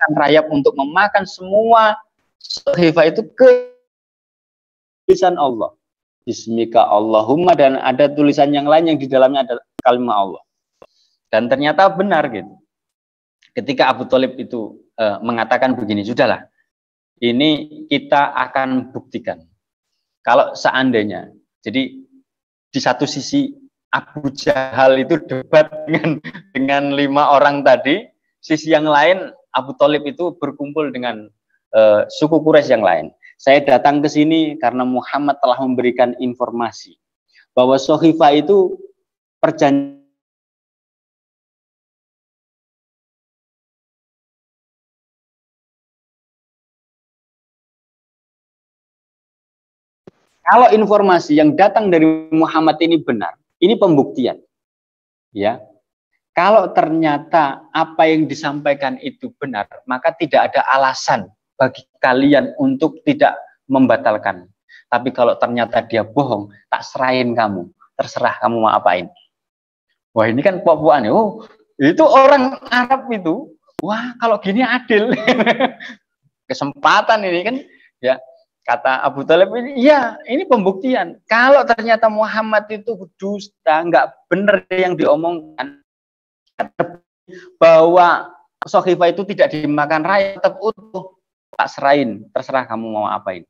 Rayap untuk memakan semua Sohifah itu ke tulisan Allah. Bismika Allahumma, dan ada tulisan yang lain yang di dalamnya ada kalimat Allah. Dan ternyata benar gitu. Ketika Abu Thalib itu mengatakan begini, sudahlah, ini kita akan buktikan. Kalau seandainya, jadi di satu sisi Abu Jahal itu debat dengan 5 orang tadi, sisi yang lain Abu Thalib itu berkumpul dengan suku Quraisy yang lain. Saya datang ke sini karena Muhammad telah memberikan informasi bahwa Sohifah itu perjanjian. Kalau informasi yang datang dari Muhammad ini benar, ini pembuktian. Ya. Kalau ternyata apa yang disampaikan itu benar, maka tidak ada alasan bagi kalian untuk tidak membatalkan. Tapi kalau ternyata dia bohong, tak serahin kamu, terserah kamu mau apain. Wah, ini kan pok-pokan. Oh, itu orang Arab itu. Wah, kalau gini adil. Kesempatan ini kan, ya. Kata Abu Thalib ini, iya, ini pembuktian. Kalau ternyata Muhammad itu dusta, nggak benar yang diomongkan, bahwa Sohifah itu tidak dimakan rakyat, tetap utuh, tak serahin, terserah kamu mau apain.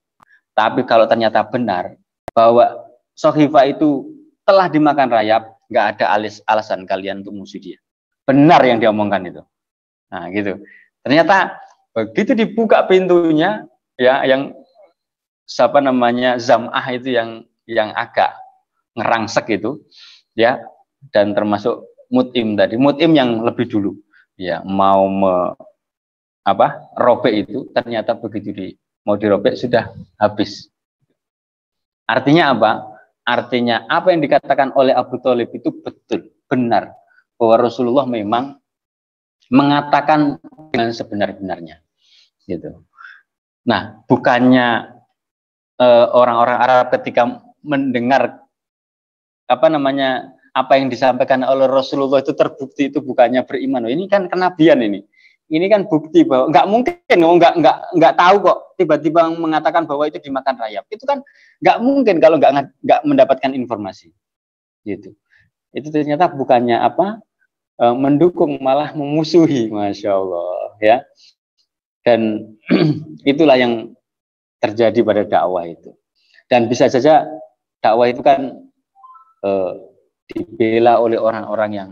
Tapi kalau ternyata benar bahwa Sohifah itu telah dimakan rayap, nggak ada alasan kalian untuk musuh dia. Benar yang diomongkan itu. Nah, gitu. Ternyata begitu dibuka pintunya, ya, yang Zam'ah itu yang agak ngerangsek itu, ya, dan termasuk Mut'im tadi. Mut'im yang lebih dulu, ya, mau robek itu, ternyata begitu mau dirobek sudah habis. Artinya apa? Artinya apa yang dikatakan oleh Abu Thalib itu betul, benar, bahwa Rasulullah memang mengatakan dengan sebenar-benarnya, gitu. Nah, bukannya orang-orang Arab ketika mendengar apa yang disampaikan oleh Rasulullah itu terbukti itu bukannya beriman. Ini kan kenabian ini. Ini kan bukti bahwa nggak mungkin, nggak tahu kok tiba-tiba mengatakan bahwa itu dimakan rayap. Itu kan nggak mungkin kalau nggak mendapatkan informasi. Gitu. Itu ternyata bukannya mendukung, malah memusuhi, Masya Allah, ya. Dan itulah yang terjadi pada dakwah itu. Dan bisa saja dakwah itu kan dibela oleh orang-orang yang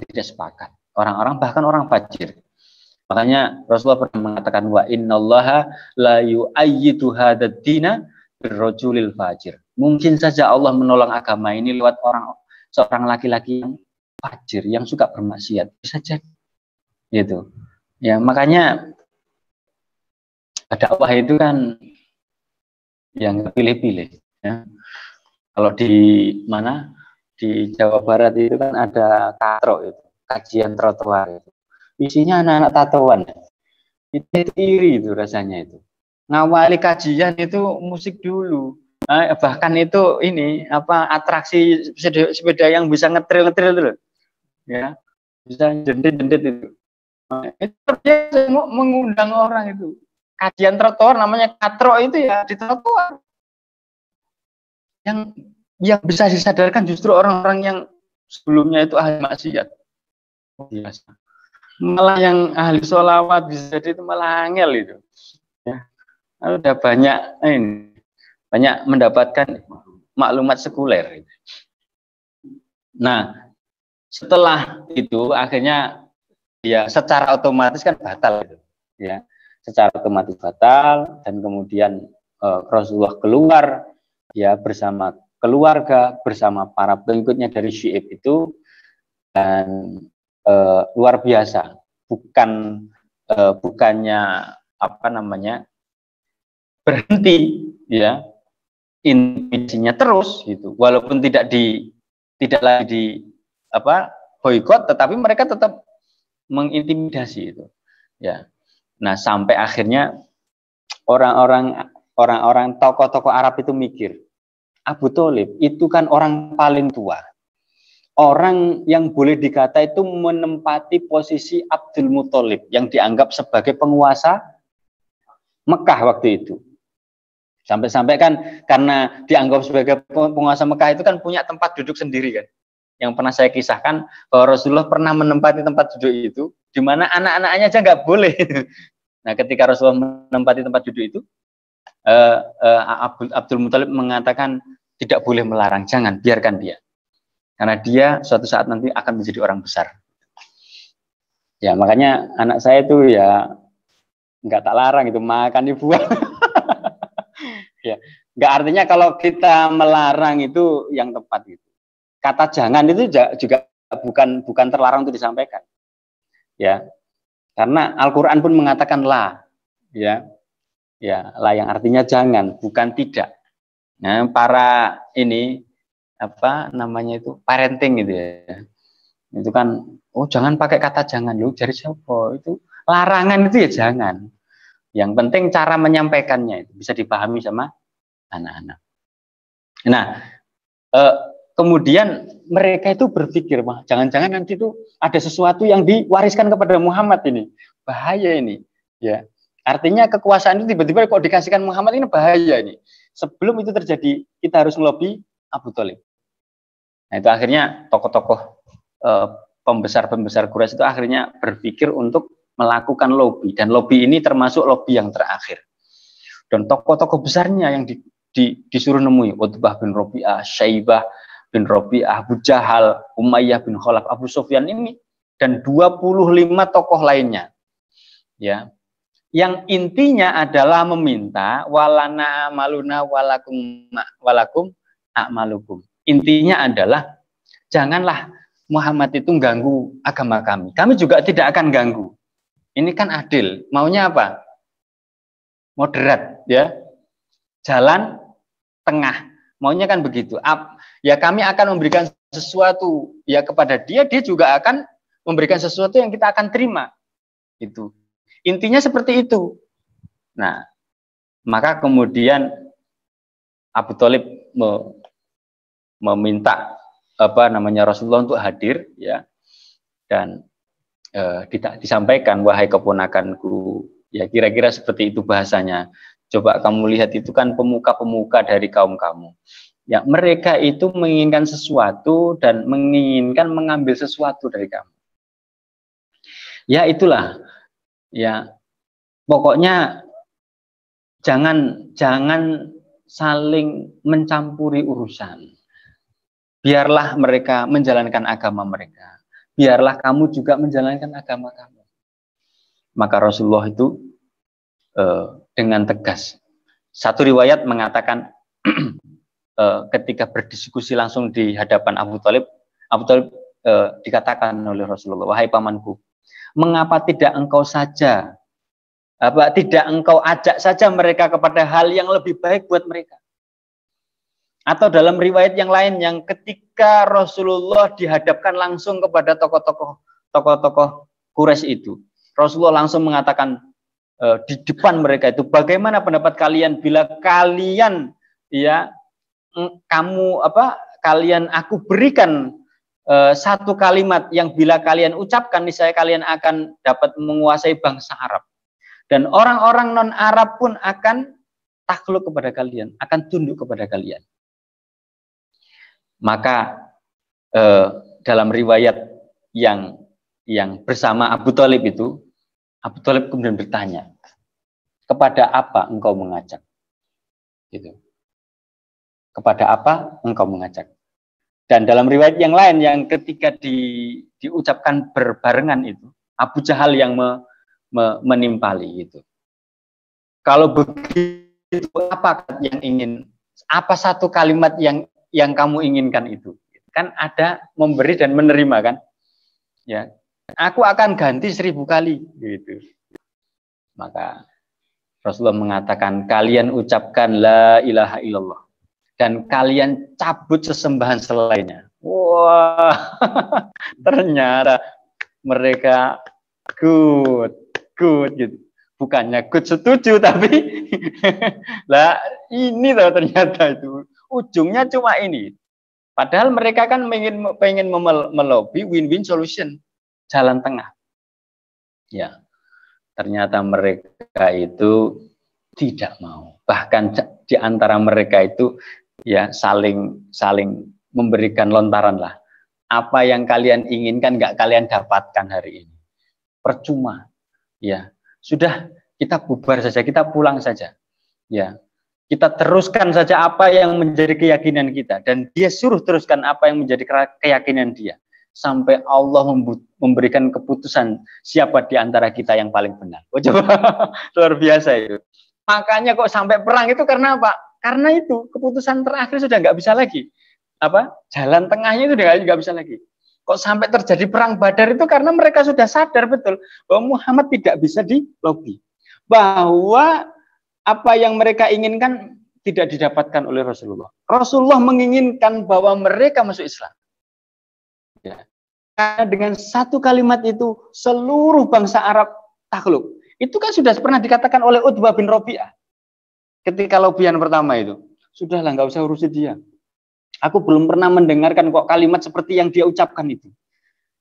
tidak sepakat, orang-orang bahkan orang fajir. Makanya Rasulullah pernah mengatakan wa innallaha la yu'ayyidu hadzal dina birrajulil fajir. Mungkin saja Allah menolong agama ini lewat seorang laki-laki yang fajir, yang suka bermaksiat. Bisa jadi gitu. Ya, makanya dakwah itu kan yang pilih-pilih, ya. Kalau di Jawa Barat itu kan ada katro itu, kajian trotoar itu. Isinya anak-anak tatoan. Itu iri itu rasanya itu. ngawali kajian itu musik dulu. Bahkan itu ini apa atraksi sepeda yang bisa ngetril itu loh. Ya, bisa jendet-jendet itu. Itu dia mengundang orang itu. Kajian trotoar namanya katro itu ya di trotoar. Yang bisa disadarkan justru orang-orang yang sebelumnya itu ahli maksiat. Biasa. Malah yang ahli sholawat bisa jadi itu malah angel itu. Ya. Udah banyak banyak mendapatkan maklumat sekuler. Nah, setelah itu akhirnya ya secara otomatis kan batal gitu. Ya. Secara otomatis batal dan kemudian Rasulullah keluar ya bersama keluarga, bersama para pengikutnya dari Syi'ib itu dan luar biasa. Bukannya apa namanya berhenti ya intimidasinya terus gitu walaupun tidak lagi di apa boikot tetapi mereka tetap mengintimidasi itu ya. Nah sampai akhirnya orang-orang tokoh-tokoh Arab itu mikir Abu Thalib itu kan orang paling tua, orang yang boleh dikata itu menempati posisi Abdul Muthalib yang dianggap sebagai penguasa Mekah waktu itu. Sampai-sampai kan karena dianggap sebagai penguasa Mekah itu kan punya tempat duduk sendiri kan. Yang pernah saya kisahkan bahwa Rasulullah pernah menempati tempat duduk itu, di mana anak-anaknya aja nggak boleh. Nah, ketika Rasulullah menempati tempat duduk itu, Abdul Muthalib mengatakan tidak boleh melarang, jangan, biarkan dia. Karena dia suatu saat nanti akan menjadi orang besar. Ya, makanya anak saya itu ya nggak tak larang itu makan dibuang. Ya, nggak artinya kalau kita melarang itu yang tepat gitu. Kata jangan itu juga bukan terlarang untuk disampaikan. Ya. Karena Al-Qur'an pun mengatakan la. Ya. Ya, la yang artinya jangan, bukan tidak. Nah, para ini apa namanya itu parenting gitu ya. Itu kan oh jangan pakai kata jangan lu dari siapa? Itu larangan itu ya jangan. Yang penting cara menyampaikannya itu bisa dipahami sama anak-anak. Nah, kemudian mereka itu berpikir, wah jangan-jangan nanti itu ada sesuatu yang diwariskan kepada Muhammad ini, bahaya ini. Ya, artinya kekuasaan itu tiba-tiba kok dikasihkan Muhammad ini bahaya ini. Sebelum itu terjadi, kita harus melobi Abu Thalib. Nah itu akhirnya tokoh-tokoh pembesar-pembesar Quraisy itu akhirnya berpikir untuk melakukan lobby dan lobby ini termasuk lobby yang terakhir. Dan tokoh-tokoh besarnya yang disuruh nemui Utbah bin Rabi'ah, Syaibah bin Rabi'ah, Abu Jahal, Umayyah bin Khalaf, Abu Sufyan ini dan 25 tokoh lainnya. Ya. Yang intinya adalah meminta walana amaluna walakum a'malukum. Intinya adalah janganlah Muhammad itu ganggu agama kami. Kami juga tidak akan ganggu. Ini kan adil. Maunya apa? Moderat, ya. Jalan tengah. Maunya kan begitu. Ya kami akan memberikan sesuatu ya kepada dia juga akan memberikan sesuatu yang kita akan terima. Itu. Intinya seperti itu. Nah, maka kemudian Abu Thalib meminta Rasulullah untuk hadir ya. Dan disampaikan wahai keponakanku, ya kira-kira seperti itu bahasanya. Coba kamu lihat itu kan pemuka-pemuka dari kaum kamu. Ya, mereka itu menginginkan sesuatu dan menginginkan mengambil sesuatu dari kamu. Ya itulah. Ya. Pokoknya jangan saling mencampuri urusan. Biarlah mereka menjalankan agama mereka. Biarlah kamu juga menjalankan agama kamu. Maka Rasulullah itu dengan tegas. Satu riwayat mengatakan ketika berdiskusi langsung di hadapan Abu Thalib dikatakan oleh Rasulullah, wahai pamanku, mengapa tidak engkau ajak saja mereka kepada hal yang lebih baik buat mereka? Atau dalam riwayat yang lain yang ketika Rasulullah dihadapkan langsung kepada tokoh-tokoh Quraisy itu, Rasulullah langsung mengatakan, di depan mereka itu, bagaimana pendapat kalian bila kalian ya kalian aku berikan satu kalimat yang bila kalian ucapkan niscaya kalian akan dapat menguasai bangsa Arab, dan orang-orang non Arab pun akan takluk kepada kalian, akan tunduk kepada kalian. Maka dalam riwayat yang bersama Abu Thalib itu, Abu Thalib kemudian bertanya, kepada apa engkau mengajak? Gitu. Kepada apa engkau mengajak? Dan dalam riwayat yang lain yang ketika diucapkan berbarengan itu, Abu Jahal yang menimpali gitu. Kalau begitu, apa yang ingin? Apa satu kalimat yang kamu inginkan itu? Kan ada memberi dan menerima kan? Ya, aku akan ganti 1000 kali gitu. Maka Rasulullah mengatakan, kalian ucapkan la ilaha illallah dan kalian cabut sesembahan selainnya. Wah, ternyata mereka good gitu. Bukannya good setuju, tapi lah ini loh ternyata itu ujungnya cuma ini. Padahal mereka kan pengen melobi win-win solution, jalan tengah. Ya, ternyata mereka itu tidak mau. Bahkan di antara mereka itu ya saling memberikan lontaran lah. Apa yang kalian inginkan nggak kalian dapatkan hari ini. Percuma. Ya, sudah kita bubar saja, kita pulang saja. Ya. Kita teruskan saja apa yang menjadi keyakinan kita, dan dia suruh teruskan apa yang menjadi keyakinan dia sampai Allah memberikan keputusan siapa di antara kita yang paling benar. Oh, coba luar biasa itu. Makanya kok sampai perang itu karena apa? Karena itu keputusan terakhir sudah nggak bisa lagi. Jalan tengahnya itu udah nggak bisa lagi. Kok sampai terjadi perang Badar itu karena mereka sudah sadar betul bahwa Muhammad tidak bisa dilobi, bahwa apa yang mereka inginkan tidak didapatkan oleh Rasulullah. Rasulullah menginginkan bahwa mereka masuk Islam. Ya. Karena dengan satu kalimat itu seluruh bangsa Arab takluk. Itu kan sudah pernah dikatakan oleh Utbah bin Rabi'ah ketika lobian pertama itu. Sudahlah, nggak usah urusin dia. Aku belum pernah mendengarkan kok kalimat seperti yang dia ucapkan itu.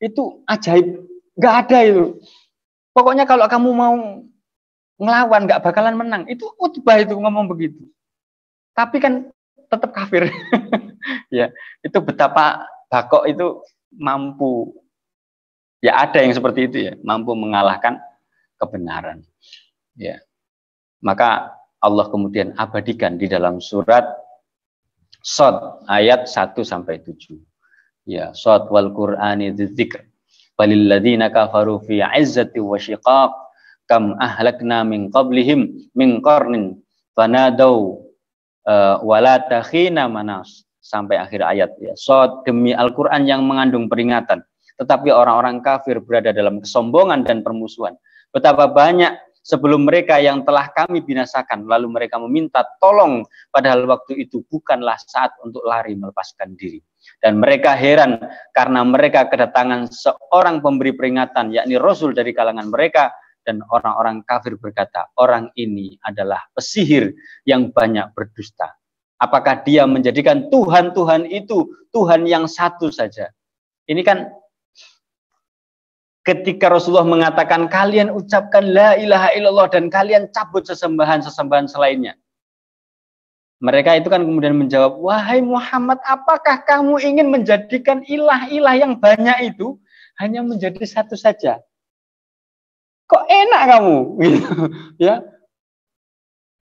Itu ajaib, nggak ada itu. Pokoknya kalau kamu mau ngelawan nggak bakalan menang. Itu Utbah itu ngomong begitu. Tapi kan tetap kafir. Ya, itu betapa Bakok itu mampu. Ya ada yang seperti itu ya, mampu mengalahkan kebenaran. Ya. Maka Allah kemudian abadikan di dalam surat Shad ayat 1 sampai 7. Ya, Shad wal Qur'ani dzikr. Balil ladzina kafaru fi 'izzati wa syiqaq. Kam ahlakna min qablihim min qarnin fanadau wala takhina manas, sampai akhir ayat ya. Shad, demi Al-Qur'an yang mengandung peringatan, tetapi orang-orang kafir berada dalam kesombongan dan permusuhan. Betapa banyak sebelum mereka yang telah kami binasakan, lalu mereka meminta tolong padahal waktu itu bukanlah saat untuk lari melepaskan diri. Dan mereka heran karena mereka kedatangan seorang pemberi peringatan, yakni Rasul dari kalangan mereka. Dan orang-orang kafir berkata, orang ini adalah pesihir yang banyak berdusta. Apakah dia menjadikan Tuhan-Tuhan itu Tuhan yang satu saja? Ini kan ketika Rasulullah mengatakan kalian ucapkan la ilaha illallah dan kalian cabut sesembahan selainnya. Mereka itu kan kemudian menjawab, wahai Muhammad, apakah kamu ingin menjadikan ilah-ilah yang banyak itu hanya menjadi satu saja? Kok enak kamu gitu ya.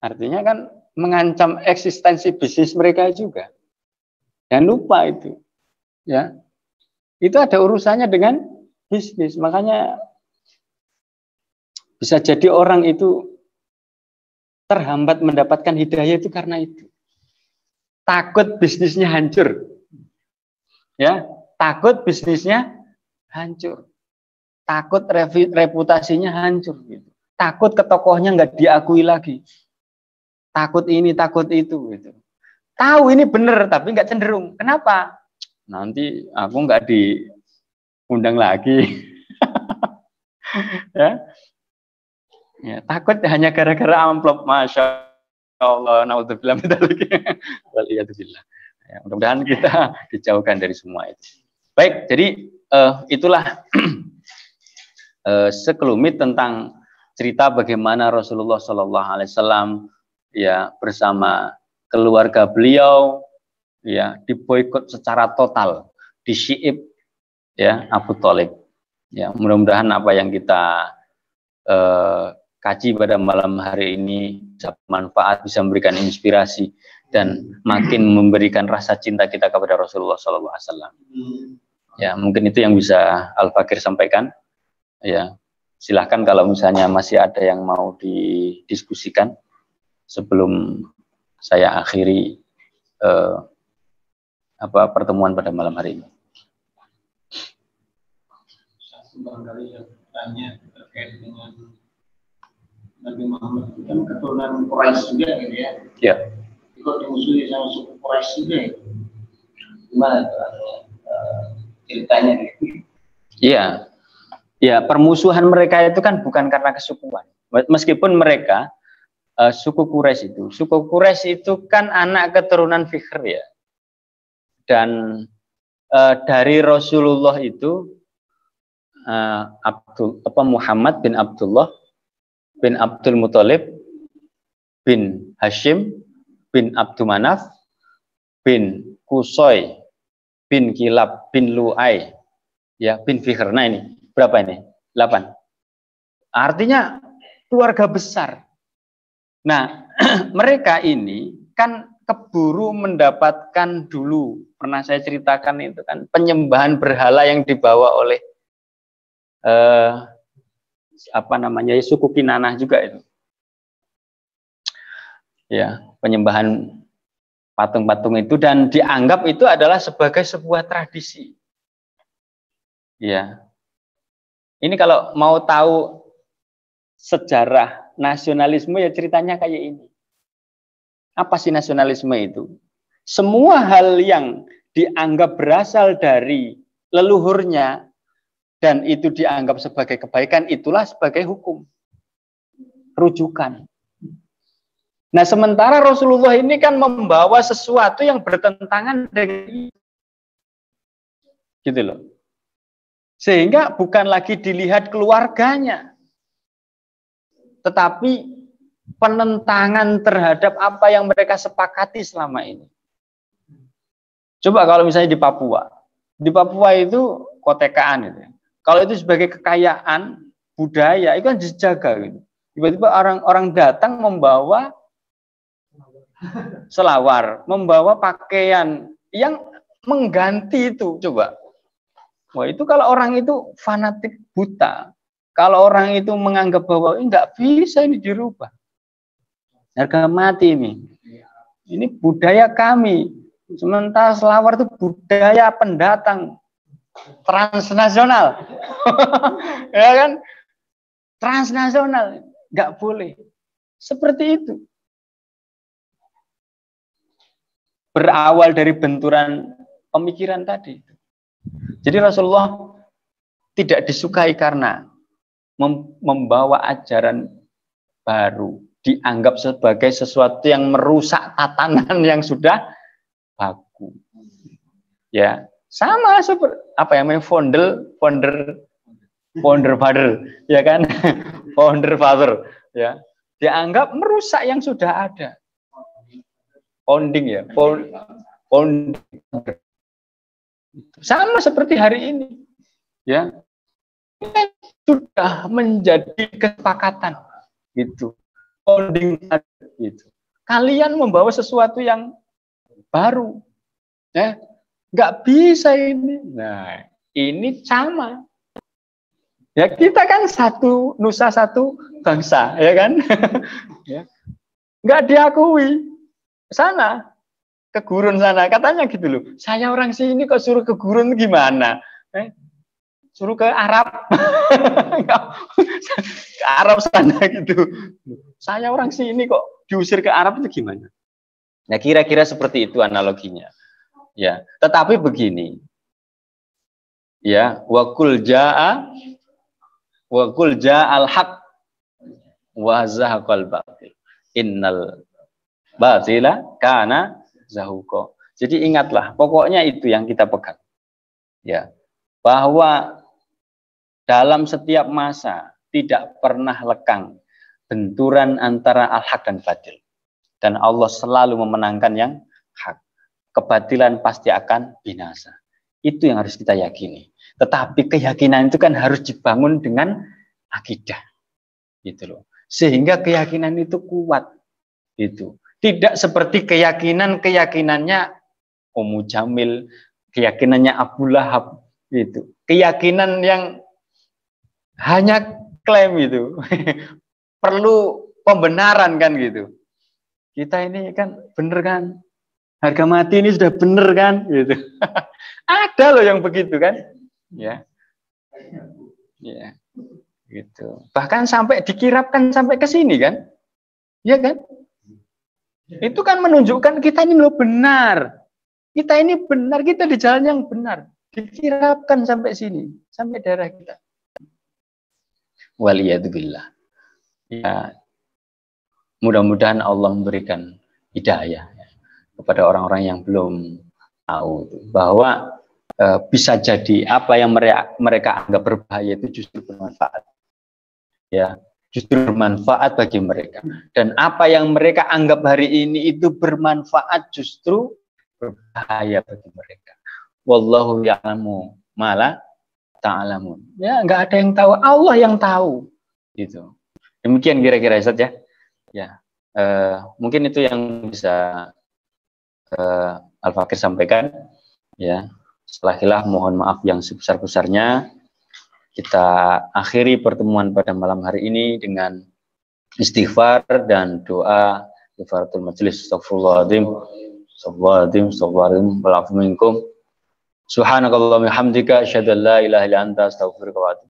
Artinya kan mengancam eksistensi bisnis mereka juga. Jangan lupa itu ya, itu ada urusannya dengan bisnis. Makanya bisa jadi orang itu terhambat mendapatkan hidayah itu karena itu, takut bisnisnya hancur ya, takut bisnisnya hancur, takut reputasinya hancur gitu. Takut ke tokohnya nggak diakui lagi. Takut ini, takut itu gitu. Tahu ini benar tapi nggak cenderung. Kenapa? Nanti aku nggak diundang lagi. Ya. Ya, takut hanya gara-gara amplop, masya Allah, naudzubillah min dzalik. Waliyadzubillah. Ya, mudah-mudahan kita dijauhkan dari semua itu. Baik, jadi itulah sekelumit tentang cerita bagaimana Rasulullah Shallallahu Alaihi Wasallam ya bersama keluarga beliau ya diboikot secara total, disyiib ya Abu Thalib. Ya, mudah-mudahan apa yang kita kaji pada malam hari ini bisa bermanfaat, bisa memberikan inspirasi dan makin memberikan rasa cinta kita kepada Rasulullah SAW. Ya, mungkin itu yang bisa Al-Fakir sampaikan. Ya, silahkan kalau misalnya masih ada yang mau didiskusikan sebelum saya akhiri pertemuan pada malam hari ini. Barangkali yang tanya terkait dengan Nabi Muhammad itu kan keturunan Quraisy juga gitu ya. Ya. Ikut dimusuhi sama suku Quraisy juga ya. Gimana ceritanya gitu? Iya. Ya, permusuhan mereka itu kan bukan karena kesukuan. Meskipun mereka suku Quraisy itu kan anak keturunan Fikhr ya. Dan dari Rasulullah itu Muhammad bin Abdullah bin Abdul Muthalib bin Hashim bin Abdul Manaf bin Qusay bin Kilab bin Lu'ay ya bin Fikhr. Nah ini berapa ini? 8. Artinya keluarga besar. Nah, mereka ini kan keburu mendapatkan dulu, pernah saya ceritakan itu kan penyembahan berhala yang dibawa oleh suku Kinanah juga itu. Ya, penyembahan patung-patung itu dan dianggap itu adalah sebagai sebuah tradisi. Ya. Ini kalau mau tahu sejarah nasionalisme ya ceritanya kayak ini. Apa sih nasionalisme itu? Semua hal yang dianggap berasal dari leluhurnya dan itu dianggap sebagai kebaikan, itulah sebagai hukum. Rujukan. Nah, sementara Rasulullah ini kan membawa sesuatu yang bertentangan dengan itu. Gitu loh. Sehingga bukan lagi dilihat keluarganya. Tetapi penentangan terhadap apa yang mereka sepakati selama ini. Coba kalau misalnya di Papua. Di Papua itu kotekaan itu. Kalau itu sebagai kekayaan budaya, itu kan dijaga gitu. Tiba-tiba orang datang membawa selawar, membawa pakaian yang mengganti itu, coba. Wah, itu kalau orang itu fanatik buta, kalau orang itu menganggap bahwa ini nggak bisa ini dirubah, harga mati ini budaya kami. Sementara selawar itu budaya pendatang transnasional, ya kan? Transnasional, nggak boleh. Seperti itu. Berawal dari benturan pemikiran tadi. Jadi Rasulullah tidak disukai karena membawa ajaran baru, dianggap sebagai sesuatu yang merusak tatanan yang sudah baku. Ya, sama seperti apa yang namanya founder father, ya kan? Founder father, ya. Dianggap merusak yang sudah ada. Founding ya, founding. Sama seperti hari ini, ya. Sudah menjadi kesepakatan, gitu. Founding gitu. Kalian membawa sesuatu yang baru, ya. Nggak bisa ini. Nah, ini sama. Ya, kita kan satu nusa satu bangsa, ya kan? Ya. Nggak diakui. Sana ke gurun sana katanya gitu loh. Saya orang sini kok suruh ke gurun gimana? Suruh ke Arab. Ke Arab sana gitu. Saya orang sini kok diusir ke Arab itu gimana? Nah, kira-kira seperti itu analoginya. Ya, tetapi begini. Ya, wa qul ja'al haq. wa zahaqal batil. Innal batila kana zahuqa. Jadi ingatlah, pokoknya itu yang kita pegang. Ya, bahwa dalam setiap masa tidak pernah lekang benturan antara al-haq dan batil. Dan Allah selalu memenangkan yang hak. Kebatilan pasti akan binasa. Itu yang harus kita yakini. Tetapi keyakinan itu kan harus dibangun dengan akidah. Gitu loh. Sehingga keyakinan itu kuat. Gitu. Tidak seperti keyakinannya Ummu Jamil, keyakinannya Abu Lahab. Gitu. Keyakinan yang hanya klaim itu. Perlu pembenaran kan gitu. Kita ini kan bener kan? Harga mati ini sudah bener kan? Gitu. Ada loh yang begitu kan? Ya. Ya. Gitu. Bahkan sampai dikirapkan sampai ke sini kan? Ya kan? Itu kan menunjukkan kita ini loh benar. Kita ini benar, kita di jalan yang benar. Dikirapkan sampai sini, sampai daerah kita. Waliyadzubillah. Ya. Mudah-mudahan Allah memberikan hidayah kepada orang-orang yang belum tahu bahwa bisa jadi apa yang mereka anggap berbahaya itu justru bermanfaat. Ya, justru bermanfaat bagi mereka. Dan apa yang mereka anggap hari ini itu bermanfaat justru berbahaya bagi mereka. Wallahu ya'lamu ma la ta'lamun. Ya, enggak ada yang tahu, Allah yang tahu. Gitu. Demikian kira-kira Ustaz ya. Ya, mungkin itu yang bisa Al-Fakir sampaikan. Ya, setelah khilaf mohon maaf yang sebesar-besarnya. Kita akhiri pertemuan pada malam hari ini dengan istighfar dan doa kifaratul majelis. Astagfirullahaladzim, astagfirullahaladzim, walafu minkum. Subhanakallahumma hamdika asyhadu an la ilaha illa anta astaghfiruka wa atubu